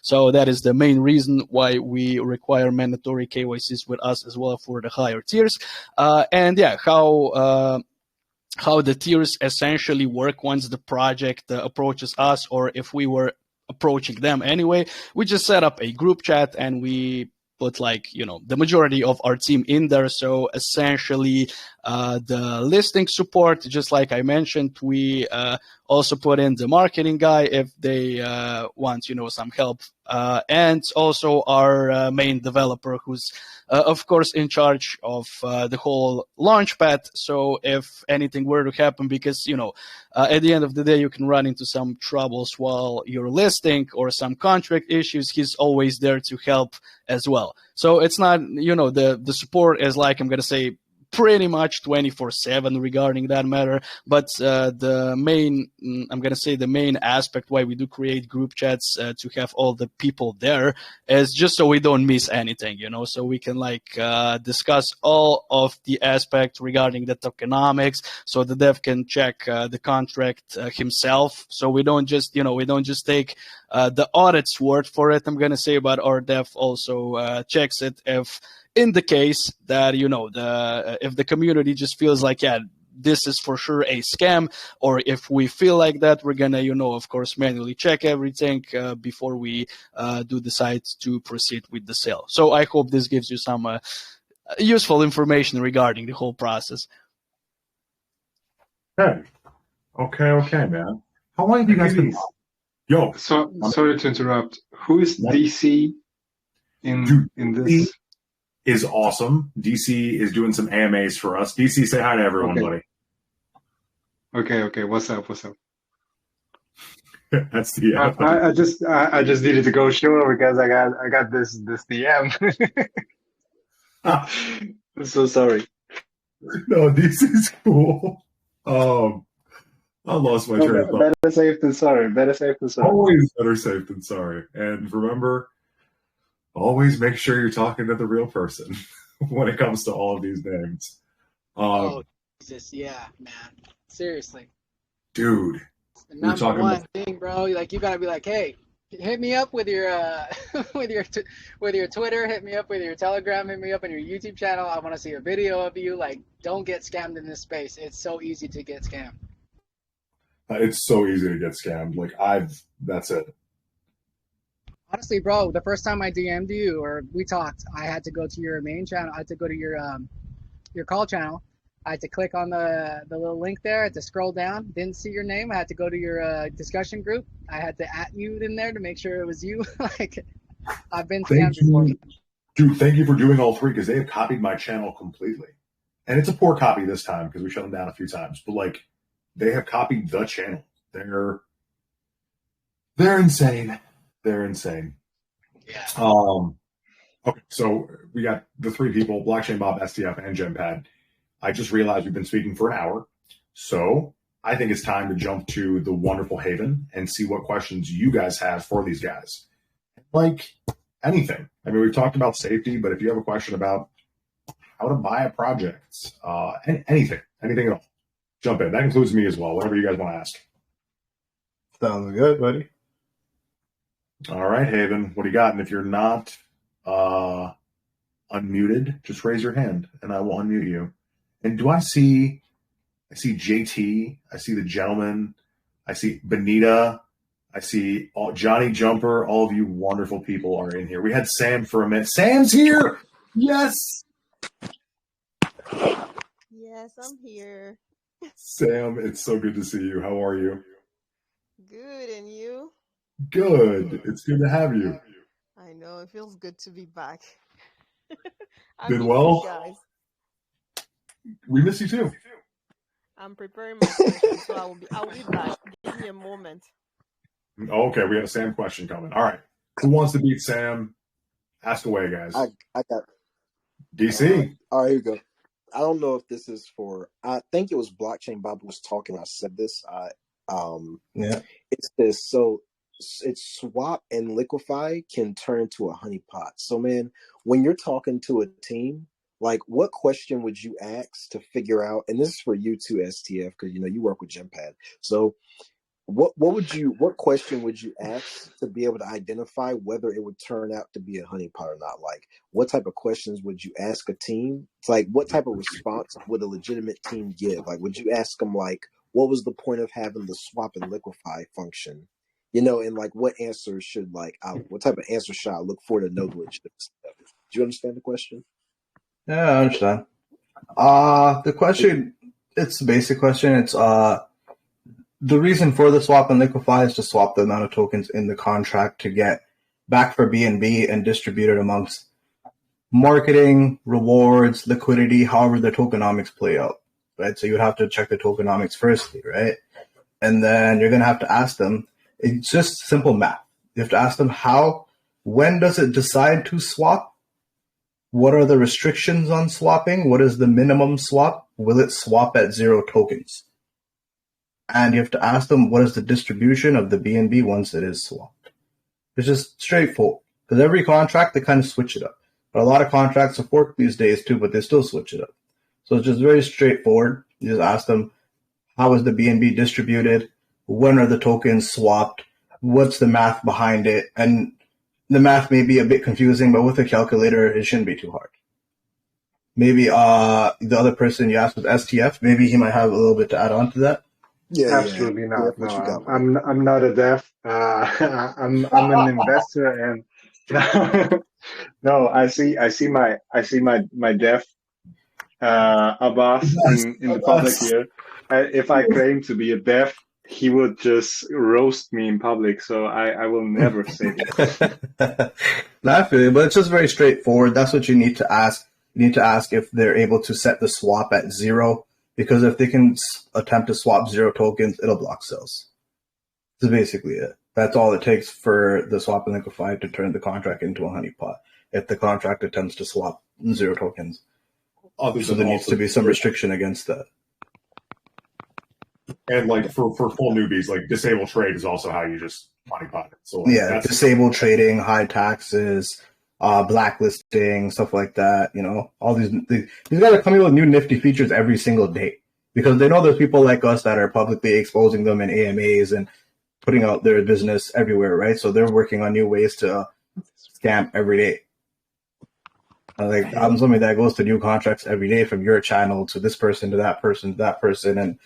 So that is the main reason why we require mandatory KYCs with us as well for the higher tiers. And yeah, how the tiers essentially work once the project approaches us, or if we were approaching them anyway, we just set up a group chat and we put the majority of our team in there. So essentially the listing support, just like I mentioned, we also put in the marketing guy if they want some help, and also our main developer, who's of course in charge of the whole launchpad. So if anything were to happen, because at the end of the day you can run into some troubles while you're listing, or some contract issues, he's always there to help as well. So it's not, the support is like, I'm going to say, pretty much 24/7 regarding that matter. But the main aspect why we do create group chats to have all the people there is just so we don't miss anything, so we can discuss all of the aspects regarding the tokenomics, so the dev can check the contract himself. So we don't just take the audit's word for it, I'm going to say, but our dev also checks it if in the case that if the community just feels like, yeah, this is for sure a scam, or if we feel like that, we're gonna, of course, manually check everything before we do decide to proceed with the sale. So I hope this gives you some useful information regarding the whole process. Okay, man. How long have you guys been? Yo, so sorry to interrupt. Who is DC in this? Is awesome. DC is doing some AMAs for us. DC, say hi to everyone, buddy. Okay. What's up? That's the. I just needed to go show because I got this DM. I'm so sorry. No, DC is cool. I lost my train of thought. Better safe than sorry. Always better safe than sorry. And remember, always make sure you're talking to the real person when it comes to all of these names. Jesus, yeah, man. Seriously. Dude. The number one thing, bro. Like, you gotta be like, hey, hit me up with your with your Twitter, hit me up with your Telegram, hit me up on your YouTube channel. I want to see a video of you. Like, don't get scammed in this space. It's so easy to get scammed. It's so easy to get scammed. Like, that's it. Honestly, bro, the first time I DM'd you or we talked, I had to go to your main channel. I had to go to your call channel. I had to click on the little link there. I had to scroll down. Didn't see your name. I had to go to your discussion group. I had to @ you in there to make sure it was you. Like, I've been scammed before. Dude, thank you for doing all three because they have copied my channel completely. And it's a poor copy this time because we shut them down a few times. But, like, they have copied the channel. They're insane. They're insane. Yeah. Okay, so we got the three people, Blockchain Bob, STF, and GemPad. I just realized we've been speaking for an hour. So I think it's time to jump to the wonderful Haven and see what questions you guys have for these guys. Like anything. I mean, we've talked about safety, but if you have a question about how to buy a project, anything at all, jump in. That includes me as well, whatever you guys want to ask. Sounds good, buddy. All right, Haven, what do you got? And if you're not unmuted, just raise your hand and I will unmute you. And I see JT, I see the gentleman, I see Benita, I see Johnny Jumper, all of you wonderful people are in here. We had Sam for a minute. Sam's here! Yes! Yes, I'm here. Sam, it's so good to see you. How are you? Good, and you? Good. It's good to have you. I know, it feels good to be back. Been well? Guys. We miss you too. I'm preparing my question, so I'll be back. Give me a moment. Okay, we have a Sam question coming. All right. Who wants to beat Sam? Ask away, guys. I got DC. All right, here you go. I don't know if this is for. I think it was Blockchain Bob was talking. I said this. Yeah. It's this. So it's swap and liquefy can turn into a honeypot. So man, when you're talking to a team, like what question would you ask to figure out? And this is for you too, STF, because you work with GemPad. So what question would you ask to be able to identify whether it would turn out to be a honeypot or not? Like, what type of questions would you ask a team? It's like, what type of response would a legitimate team give? Like, would you ask them, like, what was the point of having the swap and liquefy function? And like, what answers should, like, what type of answer should I look for to know the legitimacy of it? Do you understand the question? Yeah, I understand. The question, it's a basic question. It's, the reason for the swap and liquefy is to swap the amount of tokens in the contract to get back for BNB and distribute it amongst marketing, rewards, liquidity, however the tokenomics play out, right? So you would have to check the tokenomics firstly, right? And then you're going to have to ask them, it's just simple math. You have to ask them when does it decide to swap? What are the restrictions on swapping? What is the minimum swap? Will it swap at 0 tokens? And you have to ask them, what is the distribution of the BNB once it is swapped? It's just straightforward. Because every contract, they kind of switch it up. But a lot of contracts are forked these days too, but they still switch it up. So it's just very straightforward. You just ask them, how is the BNB distributed? When are the tokens swapped? What's the math behind it? And the math may be a bit confusing, but with a calculator, it shouldn't be too hard. maybe the other person you asked was STF. Maybe he might have a little bit to add on to that. Yeah, Absolutely yeah. not. What you got, No, I'm not a dev. I'm an investor, and no, I see my dev Abbas in the public here. If I claim to be a dev, he would just roast me in public. So I will never say this. I feel you, but it's just very straightforward. That's what you need to ask. You need to ask if they're able to set the swap at 0, because if they can attempt to swap 0 tokens, it'll block sales. That's basically it. That's all it takes for the swap and liquify to turn the contract into a honeypot. If the contract attempts to swap 0 tokens. So there needs to be some restriction against that. And like for full newbies, like disable trade is also how you just honeypot it. So like, yeah, disable trading, high taxes, blacklisting, stuff like that. You know, all these guys are coming up with new nifty features every single day because they know there's people like us that are publicly exposing them in AMAs and putting out their business everywhere, right? So they're working on new ways to scam every day. Like I'm somebody that goes to new contracts every day, from your channel to this person to that person to that person, and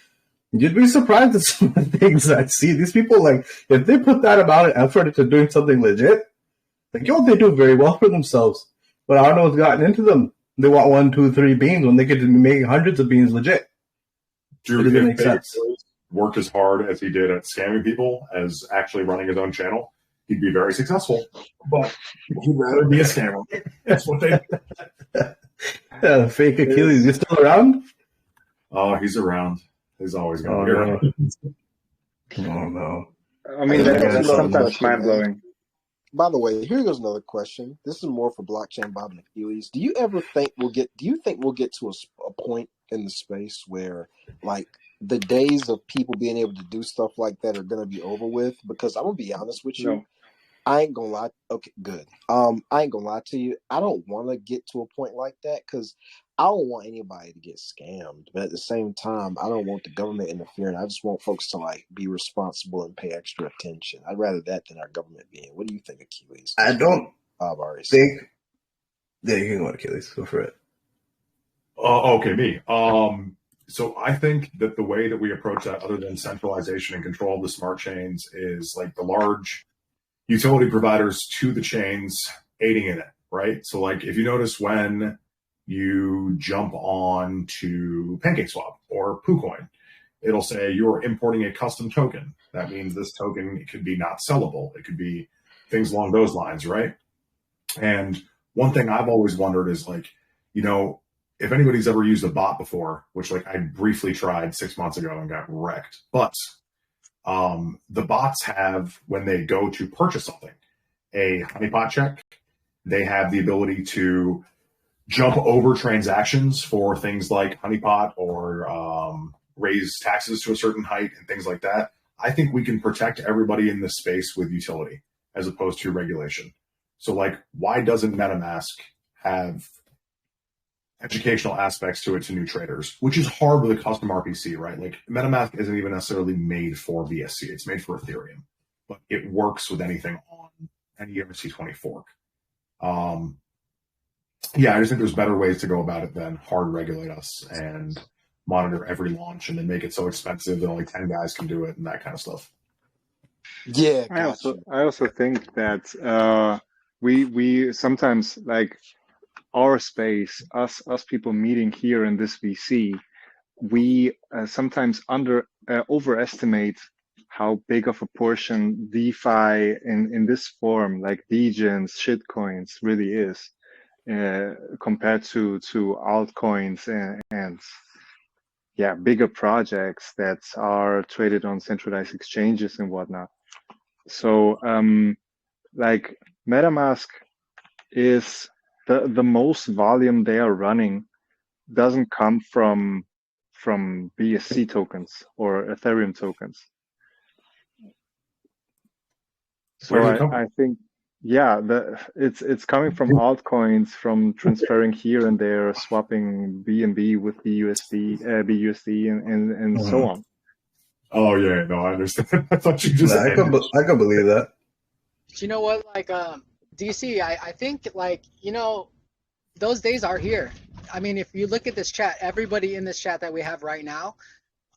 you'd be surprised at some of the things I see. These people, like, if they put that amount of effort into doing something legit, like, they do very well for themselves. But I don't know what's gotten into them. They want 1, 2, 3 beans when they could be making hundreds of beans legit. Drew, it doesn't make sense. Worked as hard as he did at scamming people as actually running his own channel, he'd be very successful. But he'd rather be a scammer. That's what they Yeah, fake Achilles. You still around? Oh, he's around. He's always going to be around. Oh, no. I mean, that's sometimes mind-blowing. By the way, here goes another question. This is more for blockchain Bob and Achilles. Do you think we'll get to a point in the space where, like, the days of people being able to do stuff like that are going to be over with? Because I'm going to be honest with you. No. I ain't going to lie. Okay, good. I ain't going to lie to you. I don't want to get to a point like that because I don't want anybody to get scammed. But at the same time, I don't want the government interfering. I just want folks to, like, be responsible and pay extra attention. I'd rather that than our government being. What do you think, Achilles? I don't already think. Yeah, you can go, Achilles. Go for it. Okay, me. So I think that the way that we approach that, other than centralization and control of the smart chains, is like the large utility providers to the chains aiding in it, right? So like if you notice when you jump on to PancakeSwap or PooCoin, it'll say you're importing a custom token. That means this token could be not sellable. It could be things along those lines, right? And one thing I've always wondered is, like, you know, if anybody's ever used a bot before, which, like, I briefly tried 6 months ago and got wrecked, but the bots have, when they go to purchase something, a honeypot check, they have the ability to jump over transactions for things like honeypot or raise taxes to a certain height and things like that. I think we can protect everybody in this space with utility as opposed to regulation. So, like, why doesn't MetaMask have educational aspects to it to new traders, which is hard with a custom RPC, right? Like, MetaMask isn't even necessarily made for BSC. It's made for Ethereum, but it works with anything on any ERC20 fork. Yeah, I just think there's better ways to go about it than hard regulate us and monitor every launch and then make it so expensive that only 10 guys can do it and that kind of stuff. Yeah, I also think that we sometimes, like, our space, us people meeting here in this VC, we sometimes overestimate how big of a portion DeFi in this form, like degens, shitcoins, really is compared to altcoins and yeah, bigger projects that are traded on centralized exchanges and whatnot. So like MetaMask is the most volume they are running doesn't come from BSC tokens or Ethereum tokens. So I think, yeah, it's coming from altcoins, from transferring here and there, swapping BNB with BUSD and so on. Oh yeah, no, I understand. I thought you just. I can believe that. You know what, like DC, I think, like, you know, those days are here. I mean, if you look at this chat, everybody in this chat that we have right now,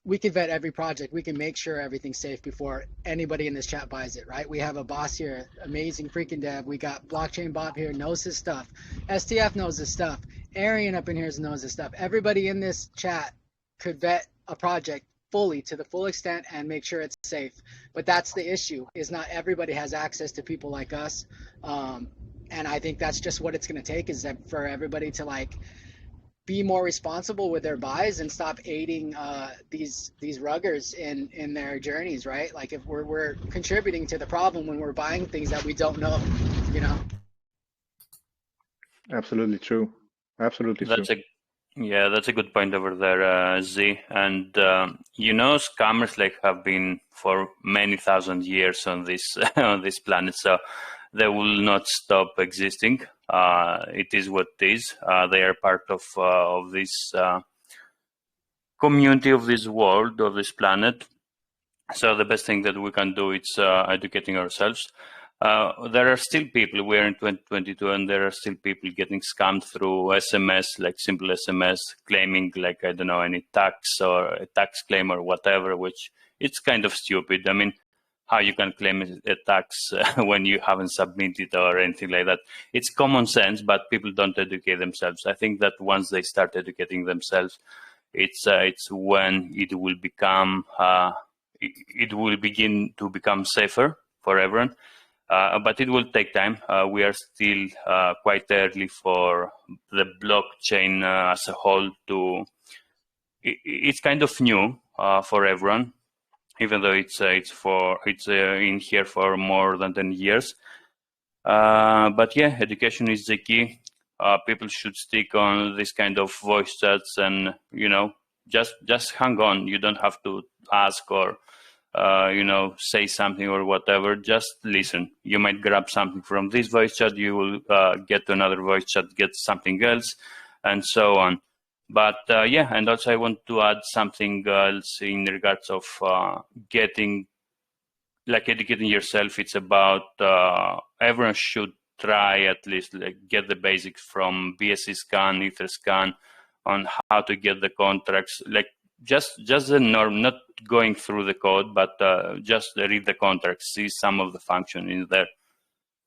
we can vet every project. We can make sure everything's safe before anybody in this chat buys it, right? We have a boss here, amazing freaking dev. We got Blockchain Bob here, knows his stuff. STF knows his stuff. Arian up in here knows his stuff. Everybody in this chat could vet a project fully to the full extent and make sure it's safe. But that's the issue, is not everybody has access to people like us. And I think that's just what it's going to take, is that for everybody to like be more responsible with their buys and stop aiding these ruggers in their journeys, right? Like if we're contributing to the problem when we're buying things that we don't know, you know. Absolutely true. Absolutely true. That's a good point over there, Z. And scammers like have been for many thousand years on this on this planet, so they will not stop existing. It is what it is. They are part of this community, of this world, of this planet. So the best thing that we can do is educating ourselves. There are still people, we're in 2022, and there are still people getting scammed through SMS, like simple SMS, claiming like, I don't know, any tax or a tax claim or whatever, which it's kind of stupid. I mean, how you can claim a tax when you haven't submitted or anything like that. It's common sense, but people don't educate themselves. I think that once they start educating themselves, it's when it will become, it will begin to become safer for everyone. But it will take time. We are still quite early for the blockchain as a whole to. It's kind of new for everyone, even though it's in here for more than 10 years. But yeah, education is the key. People should stick on this kind of voice chats, and just hang on. You don't have to ask or say something or whatever. Just listen. You might grab something from this voice chat. You will get to another voice chat, get something else, and so on. But and also I want to add something else in regards of educating yourself. It's about everyone should try at least get the basics from BSC scan, Etherscan, on how to get the contracts. Just the norm, not going through the code, but just read the contracts, see some of the function in there,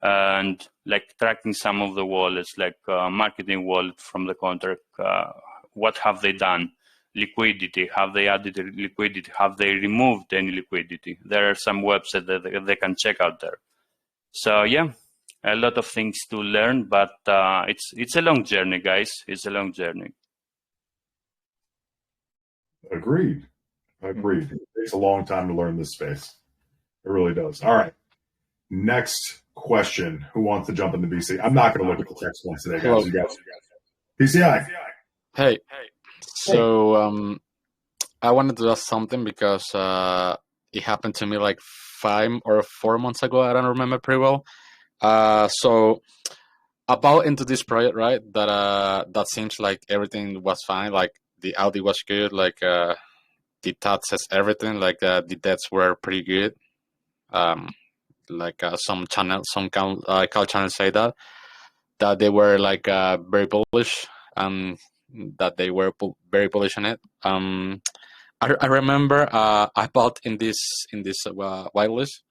and tracking some of the wallets, marketing wallet from the contract. What have they done? Liquidity. Have they added liquidity? Have they removed any liquidity? There are some websites that they can check out there. So yeah, a lot of things to learn, but it's a long journey, guys. It's a long journey. Agreed. It takes a long time to learn this space. It really does. All right. Next question. Who wants to jump into BC? I'm not going to look at the text ones today, guys. You guys. PCI. Hey. So I wanted to ask something because it happened to me 5 or 4 months ago. I don't remember pretty well. So about into this project, right? That seems like everything was fine. The Audi was good. The taxes, everything. The debts were pretty good. Some call channels say that they were very bullish, and that they were very bullish on it. I remember I bought in this whitelist.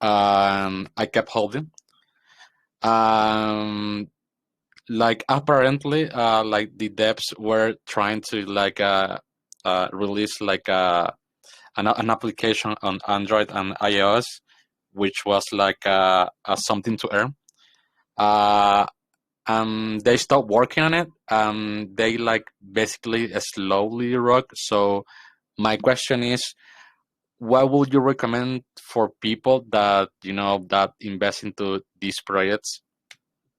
I kept holding. Apparently, the devs were trying to release an application on Android and iOS, which was something to earn. They stopped working on it. They basically slowly rock. So my question is, what would you recommend for people that that invest into these projects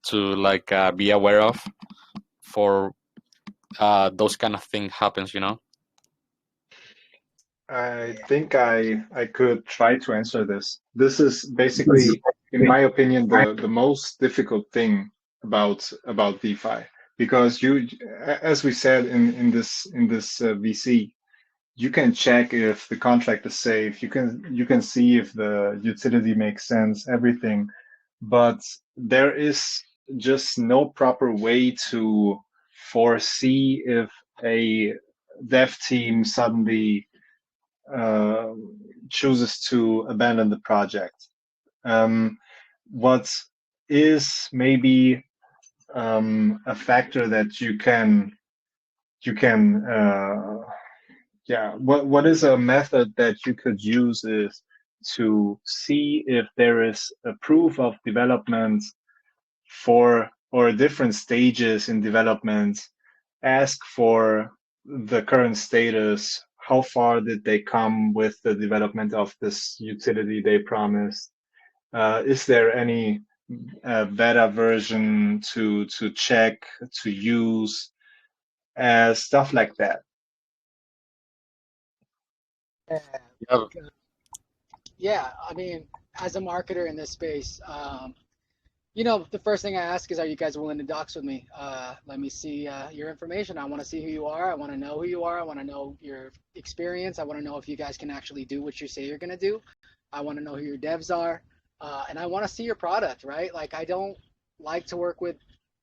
to be aware of for those kind of thing happens? I think I could try to answer this. This is basically, in my opinion, the most difficult thing about DeFi, because as we said in this VC, you can check if the contract is safe. You can see if the utility makes sense, everything, but there is just no proper way to foresee if a dev team suddenly uh, chooses to abandon the project. What is maybe a factor that you can what is a method that you could use is to see if there is a proof of development for or different stages in development. Ask for the current status. How far did they come with the development of this utility they promised? Is there any beta version to check, to use, stuff like that? Yeah. Yeah, I mean, as a marketer in this space, you know, the first thing I ask is, are you guys willing to dox with me? Let me see your information. I want to see who you are. I want to know who you are. I want to know your experience. I want to know if you guys can actually do what you say you're going to do. I want to know who your devs are. And I want to see your product, right? Like, I don't like to work with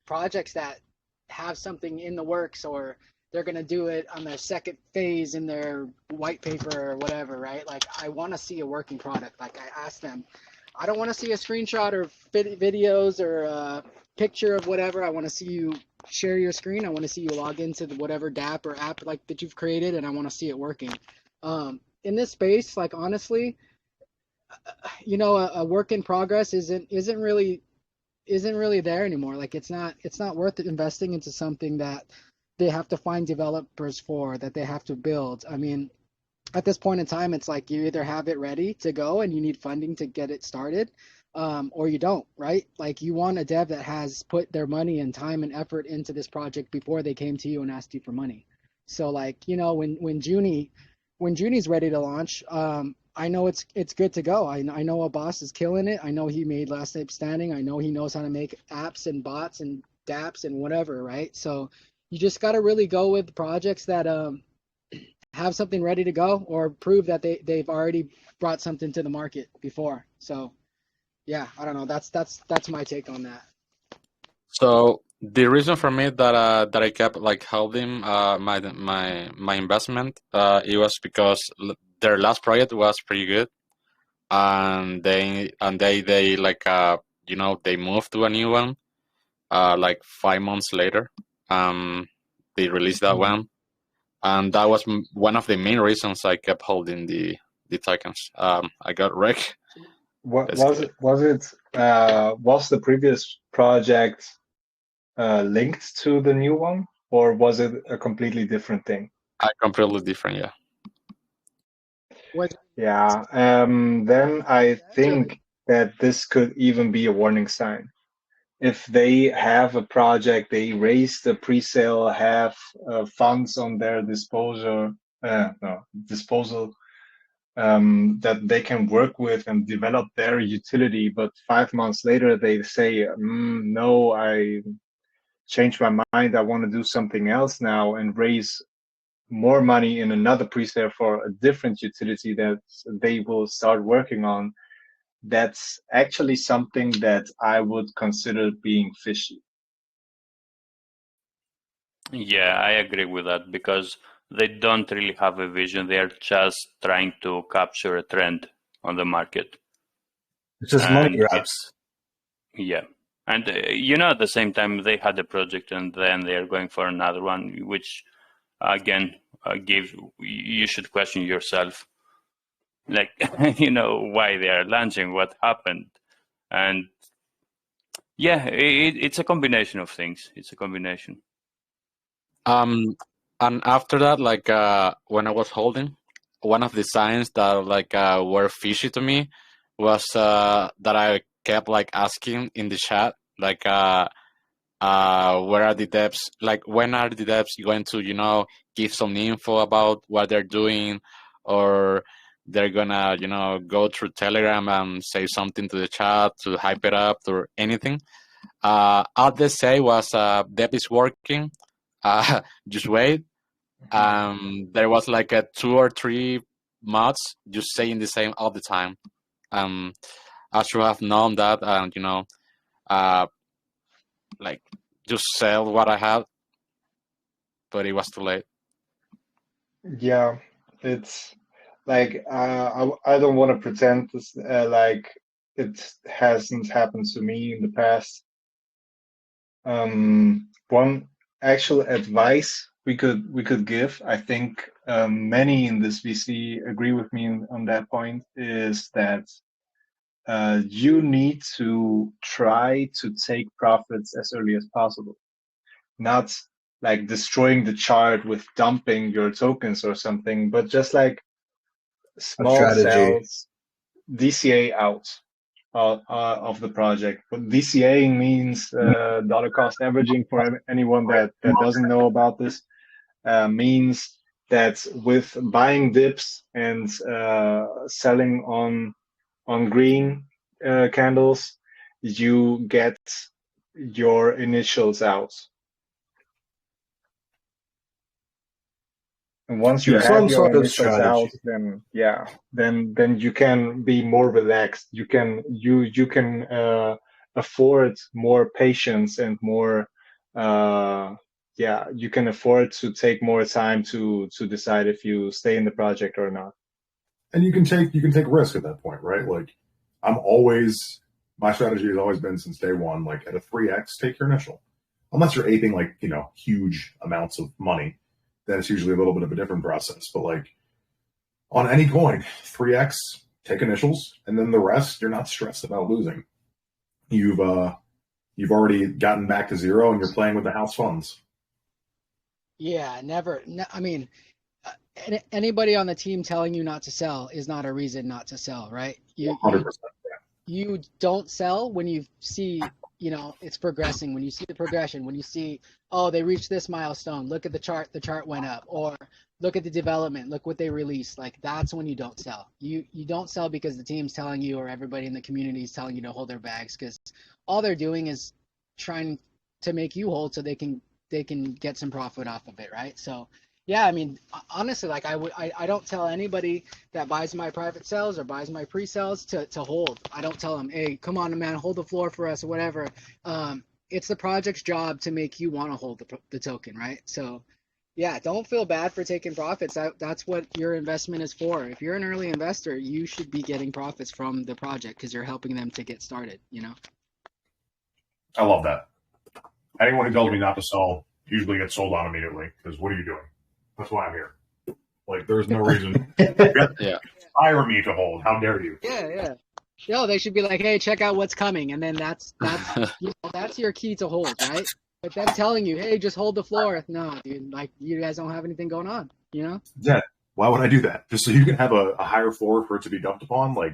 projects that have something in the works, or they're going to do it on their second phase in their white paper or whatever, right? Like, I want to see a working product. Like, I asked them, I don't want to see a screenshot or videos or a picture of whatever. I want to see you share your screen. I want to see you log into whatever DApp or app like that you've created, and I want to see it working. In this space, like, honestly, you know, a work in progress isn't really there anymore. Like, it's not worth investing into something that they have to find developers for, that they have to build. I mean, at this point in time, it's like you either have it ready to go and you need funding to get it started, or you don't, right? Like, you want a dev that has put their money and time and effort into this project before they came to you and asked you for money. So, like, you know, when Junie's ready to launch, I know it's good to go. I know a boss is killing it. I know he made Last Ape Standing. I know he knows how to make apps and bots and dApps and whatever, right? So you just got to really go with projects that have something ready to go, or prove that they've already brought something to the market before. So yeah, I don't know. That's my take on that. So the reason for me that I kept like holding my investment, it was because their last project was pretty good, and they like you know, they moved to a new one like 5 months later. They released that one, and that was one of the main reasons I kept holding the tokens. I got wrecked. Was the previous project linked to the new one, or was it a completely different thing? Completely different, yeah. Yeah. Then I think that this could even be a warning sign. If they have a project, they raise the pre-sale, have funds on their disposal, that they can work with and develop their utility, but 5 months later they say, no, I changed my mind, I want to do something else now, and raise more money in another pre-sale for a different utility that they will start working on. That's actually something that I would consider being fishy. Yeah, I agree with that, because they don't really have a vision. They are just trying to capture a trend on the market. It's just money grabs. Yeah. And, you know, at the same time, they had a project and then they are going for another one, which, again, you should question yourself, like, you know, why they are launching, what happened. And yeah, it's a combination of things. It's a combination. And after that, like when I was holding, one of the signs that like were fishy to me was that I kept like asking in the chat, like where are the devs, like when are the devs going to, you know, give some info about what they're doing, or they're gonna, you know, go through Telegram and say something to the chat to hype it up or anything. All they say was dev is working, just wait. There was like a 2 or 3 mods just saying the same all the time. I should have known that, and you know, like just sell what I had but it was too late. Yeah, it's like I don't want to pretend this, like it hasn't happened to me in the past. One actual advice we could give, I think many in this VC agree with me on that point, is that you need to try to take profits as early as possible, not like destroying the chart with dumping your tokens or something, but just like A small strategy. cells, DCA out of the project. But DCAing means dollar cost averaging, for anyone that doesn't know about this, means that with buying dips and selling on green candles, you get your initials out. And once you Yeah. have Some your sort of initials out, strategy. then yeah, then you can be more relaxed. You can afford more patience and more yeah, you can afford to take more time to decide if you stay in the project or not. And you can take risk at that point, right? Like my strategy has always been since day one, like at a 3x, take your initial. Unless you're aping like, huge amounts of money, then it's usually a little bit of a different process. But like on any coin, 3x, take initials, and then the rest, you're not stressed about losing. You've already gotten back to zero and you're playing with the house funds. Yeah, never. I mean, anybody on the team telling you not to sell is not a reason not to sell, right? 100%. You don't sell when you see, it's progressing. When you see the progression, when you see, oh, they reached this milestone. Look at the chart went up. Or look at the development. Look what they released. Like, that's when you don't sell. You don't sell because the team's telling you, or everybody in the community is telling you to hold their bags, because all they're doing is trying to make you hold so they can get some profit off of it, right? So yeah, I mean, honestly, like I don't tell anybody that buys my private sales or buys my pre-sales to hold. I don't tell them, hey, come on, man, hold the floor for us or whatever. It's the project's job to make you want to hold the token, right? So yeah, don't feel bad for taking profits. That's what your investment is for. If you're an early investor, you should be getting profits from the project because you're helping them to get started, I love that. Anyone who tells me not to sell usually gets sold on immediately, because what are you doing? That's why I'm here. Like, there's no reason. Yeah. Hire me to hold. How dare you? Yeah. No, they should be like, hey, check out what's coming, and then that's that's your key to hold, right? But them telling you, hey, just hold the floor. No, dude, like, you guys don't have anything going on, Yeah. Why would I do that? Just so you can have a higher floor for it to be dumped upon? Like,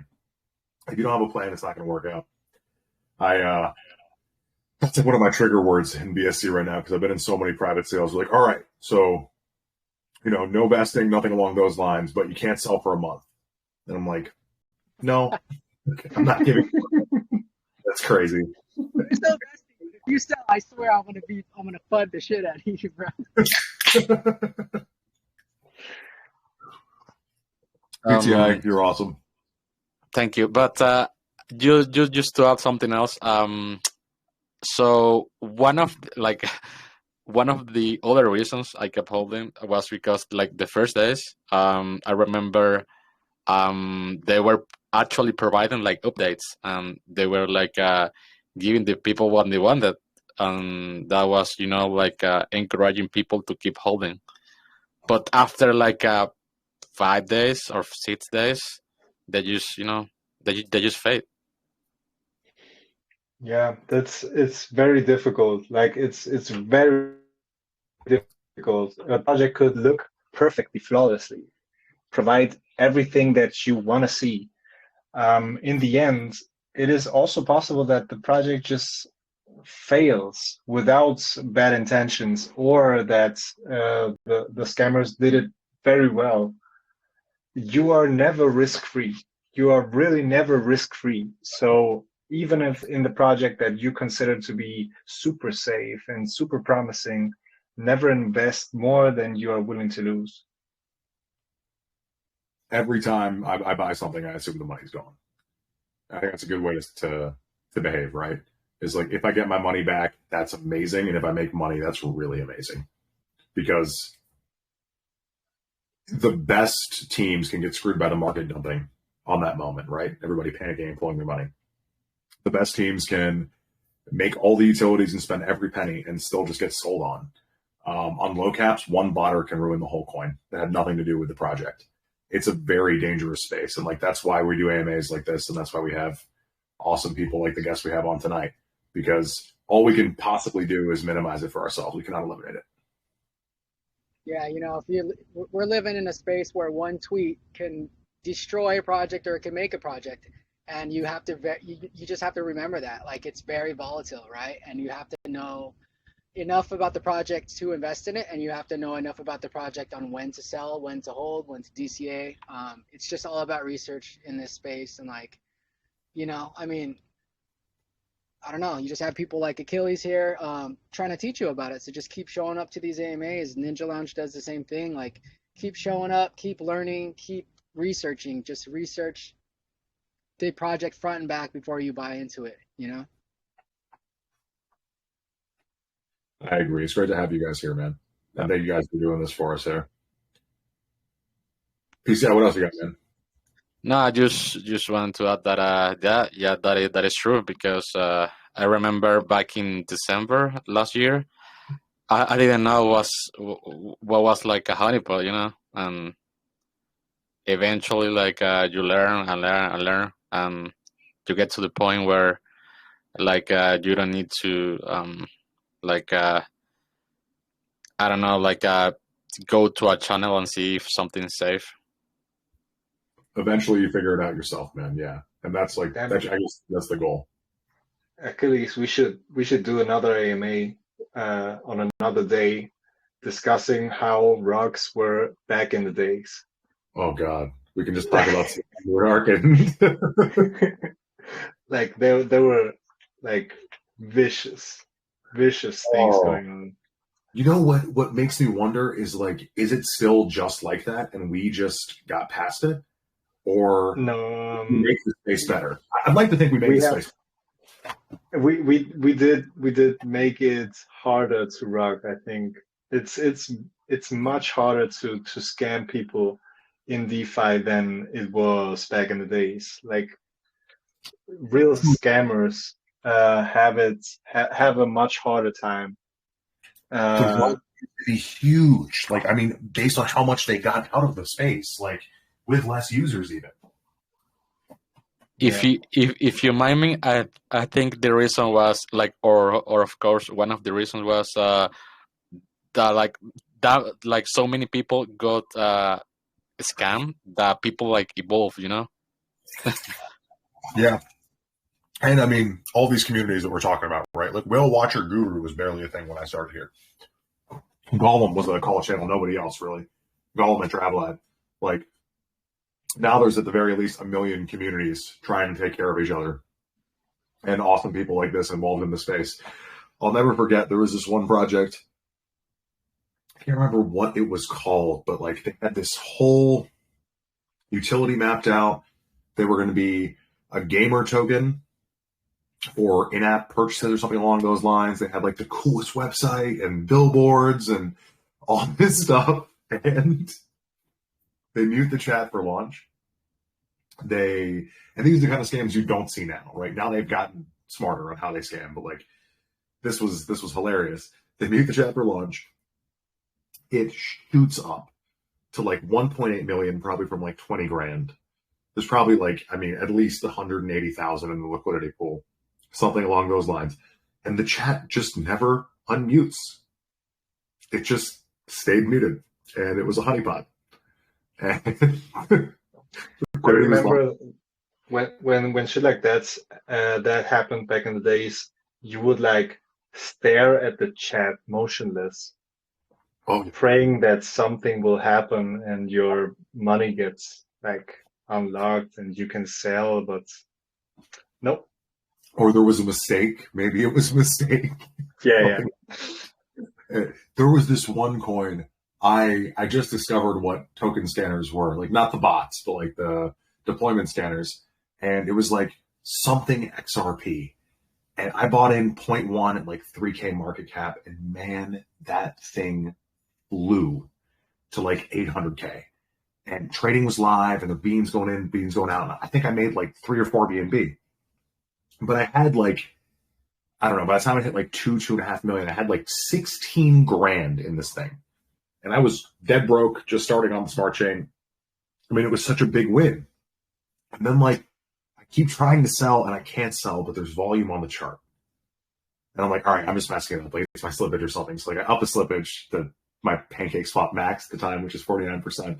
if you don't have a plan, it's not going to work out. That's like one of my trigger words in BSC right now, because I've been in so many private sales. Like, all right, so, no vesting, nothing along those lines, but you can't sell for a month. And I'm like, no, I'm not giving. That's crazy. There's no vesting. If you sell, I swear I'm gonna fud the shit out of you, bro. PTI, you're awesome. Thank you. But just to add something else, so one of the other reasons I kept holding was because, like, the first days, I remember they were actually providing like updates, and they were like giving the people what they wanted, and that was encouraging people to keep holding. But after like 5 days or 6 days, they just they just fade. Yeah, it's very difficult. Like, it's very difficult. A project could look perfectly, flawlessly, provide everything that you want to see. In the end, it is also possible that the project just fails without bad intentions, or that the scammers did it very well. You are never risk-free. You are really never risk-free. So even if in the project that you consider to be super safe and super promising, never invest more than you are willing to lose. Every time I buy something, I assume the money's gone. I think that's a good way to behave, right? Is like, if I get my money back, that's amazing, and if I make money, that's really amazing. because the best teams can get screwed by the market dumping on that moment, right? Everybody panicking and pulling their money. The best teams can make all the utilities and spend every penny and still just get sold on. On low caps, one botter can ruin the whole coin that had nothing to do with the project. It's a very dangerous space. And like, that's why we do AMAs like this. And that's why we have awesome people like the guests we have on tonight, because all we can possibly do is minimize it for ourselves. We cannot eliminate it. Yeah, we're living in a space where one tweet can destroy a project or it can make a project, and you have to you just have to remember that, like, it's very volatile, right? And you have to know enough about the project to invest in it, and you have to know enough about the project on when to sell, when to hold, when to DCA. It's just all about research in this space, and like, I mean, I don't know. You just have people like Achilles here trying to teach you about it. So just keep showing up to these AMAs. Ninja Lounge does the same thing. Like, keep showing up, keep learning, keep researching. Just research the project front and back before you buy into it, I agree. It's great to have you guys here, man. I think you guys are doing this for us here. PCI, what else you got, man? No, I just wanted to add that that is true, because I remember back in December last year, I didn't know what was like a honeypot, and eventually, like, you learn and learn and learn, and you get to the point where, like, you don't need to I don't know, like, go to a channel and see if something's safe. Eventually you figure it out yourself, man. Yeah. And that's like, I guess that's the goal. Achilles, we should do another AMA on another day, discussing how rugs were back in the days. Oh God, we can just talk about and like there were like vicious things going on. You know what makes me wonder is, like, is it still just like that and we just got past it? Or no, we make the space better? I'd like to think we made the space. We did make it harder to rug. I think it's much harder to scam people in DeFi than it was back in the days. Like, real scammers have a much harder time. The rug would be huge. Like, I mean, based on how much they got out of the space, like, with less users even. If you mind me, I think the reason was, like, or of course one of the reasons was that so many people got scammed that people, like, evolve, Yeah. And I mean, all these communities that we're talking about, right? Like, Whale Watcher Guru was barely a thing when I started here. Golem was a call channel, nobody else really. Golem and Travelad. Like, now there's at the very least 1 million communities trying to take care of each other, and awesome people like this involved in the space. I'll never forget, there was this one project, I can't remember what it was called, but like, they had this whole utility mapped out. They were going to be a gamer token for in-app purchases or something along those lines. They had like the coolest website and billboards and all this stuff, and they mute the chat for launch. And these are the kind of scams you don't see now, right? Now they've gotten smarter on how they scam, but like, this was hilarious. They mute the chat for launch. It shoots up to like 1.8 million, probably from like 20 grand. There's probably like, I mean, at least 180,000 in the liquidity pool, something along those lines. And the chat just never unmutes. It just stayed muted, and it was a honeypot. I remember when shit like that happened back in the days, you would like stare at the chat motionless, praying that something will happen and your money gets like unlocked and you can sell, but nope. Or there was a mistake. Maybe it was a mistake. Yeah. There was this one coin. I just discovered what token scanners were, like not the bots, but like the deployment scanners. And it was like something XRP. And I bought in 0.1 at like 3K market cap. And man, that thing flew to like 800K. And trading was live, and the beans going in, beans going out. And I think I made like 3 or 4 BNB. But I had like, I don't know, by the time I hit like 2.5 million, I had like 16 grand in this thing. And I was dead broke, just starting on the smart chain. I mean, it was such a big win. And then like, I keep trying to sell and I can't sell, but there's volume on the chart. And I'm like, all right, I'm just messing it up. Like it's my slippage or something. So like I up the slippage to my pancake swap max at the time, which is 49%.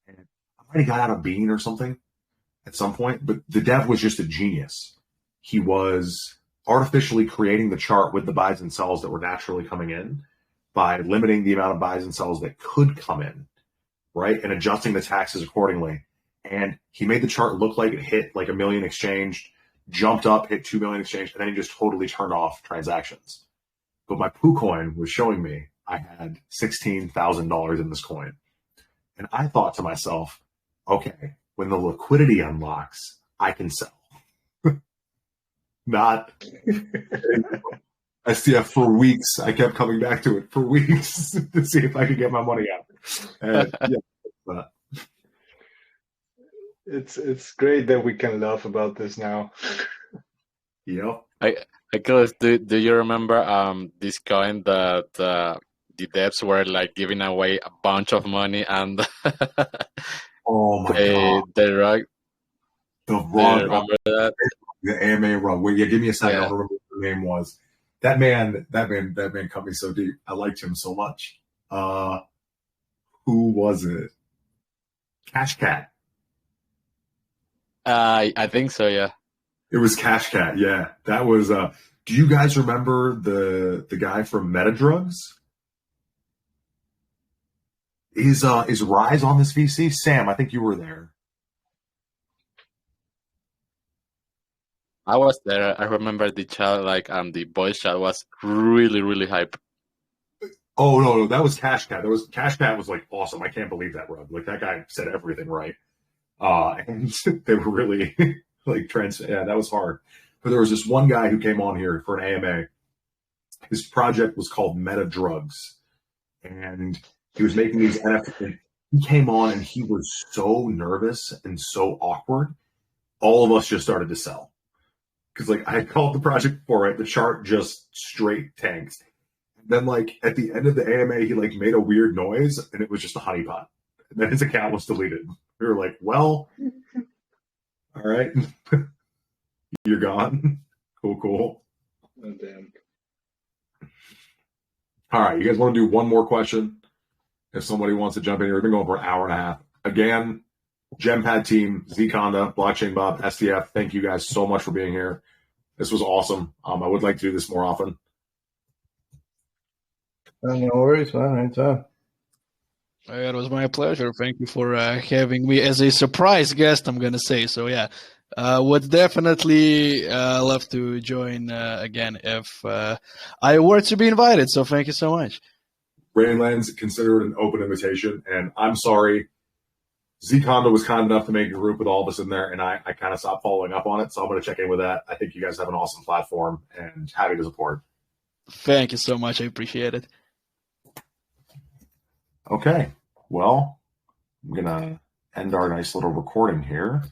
And I already got out a bean or something at some point, but the dev was just a genius. He was artificially creating the chart with the buys and sells that were naturally coming in by limiting the amount of buys and sells that could come in, right? And adjusting the taxes accordingly. And he made the chart look like it hit like 1 million exchanged, jumped up, hit 2 million exchanged, and then he just totally turned off transactions. But my PooCoin was showing me I had $16,000 in this coin. And I thought to myself, okay, when the liquidity unlocks, I can sell. Not STF for weeks. I kept coming back to it for weeks to see if I could get my money out. And yeah, it's great that we can laugh about this now. Yep. Do you remember this coin that the devs were like giving away a bunch of money and oh my god, the rug. The rug. Remember that? The AMA rug. Wait, yeah, give me a second. Yeah. I don't remember what the name was. That man cut me so deep. I liked him so much. Who was it? Cash Cat. I think so, yeah. It was Cash Cat, yeah. That was do you guys remember the guy from MetaDrugs? Is Rise on this VC? Sam, I think you were there. I was there. I remember the chat, like the voice chat was really, really hype. Oh no, that was Cash Cat. Cash Cat was like awesome. I can't believe that rug. Like that guy said everything right. And they were really like yeah, that was hard. But there was this one guy who came on here for an AMA. His project was called MetaDrugs. And he was making these NFTs. He came on and he was so nervous and so awkward. All of us just started to sell. Because like I called the project for it, the chart just straight tanked. And then like at the end of the AMA, he like made a weird noise and it was just a honeypot. And then his account was deleted. We were like, well, all right, you're gone. Cool. Oh, damn. All right, you guys want to do one more question? If somebody wants to jump in here, we've been going for an hour and a half. Again, GemPad team, Zconda, Blockchain Bob, STF, thank you guys so much for being here. This was awesome. I would like to do this more often. No worries, man. Anytime. It was my pleasure. Thank you for having me as a surprise guest, I'm going to say. So, yeah, would definitely love to join again if I were to be invited. So thank you so much. Rainlands considered an open invitation, and I'm sorry. Zconda was kind enough to make a group with all of us in there, and I kind of stopped following up on it, so I'm going to check in with that. I think you guys have an awesome platform, and happy to support. Thank you so much. I appreciate it. Okay, well, I'm going to end our nice little recording here.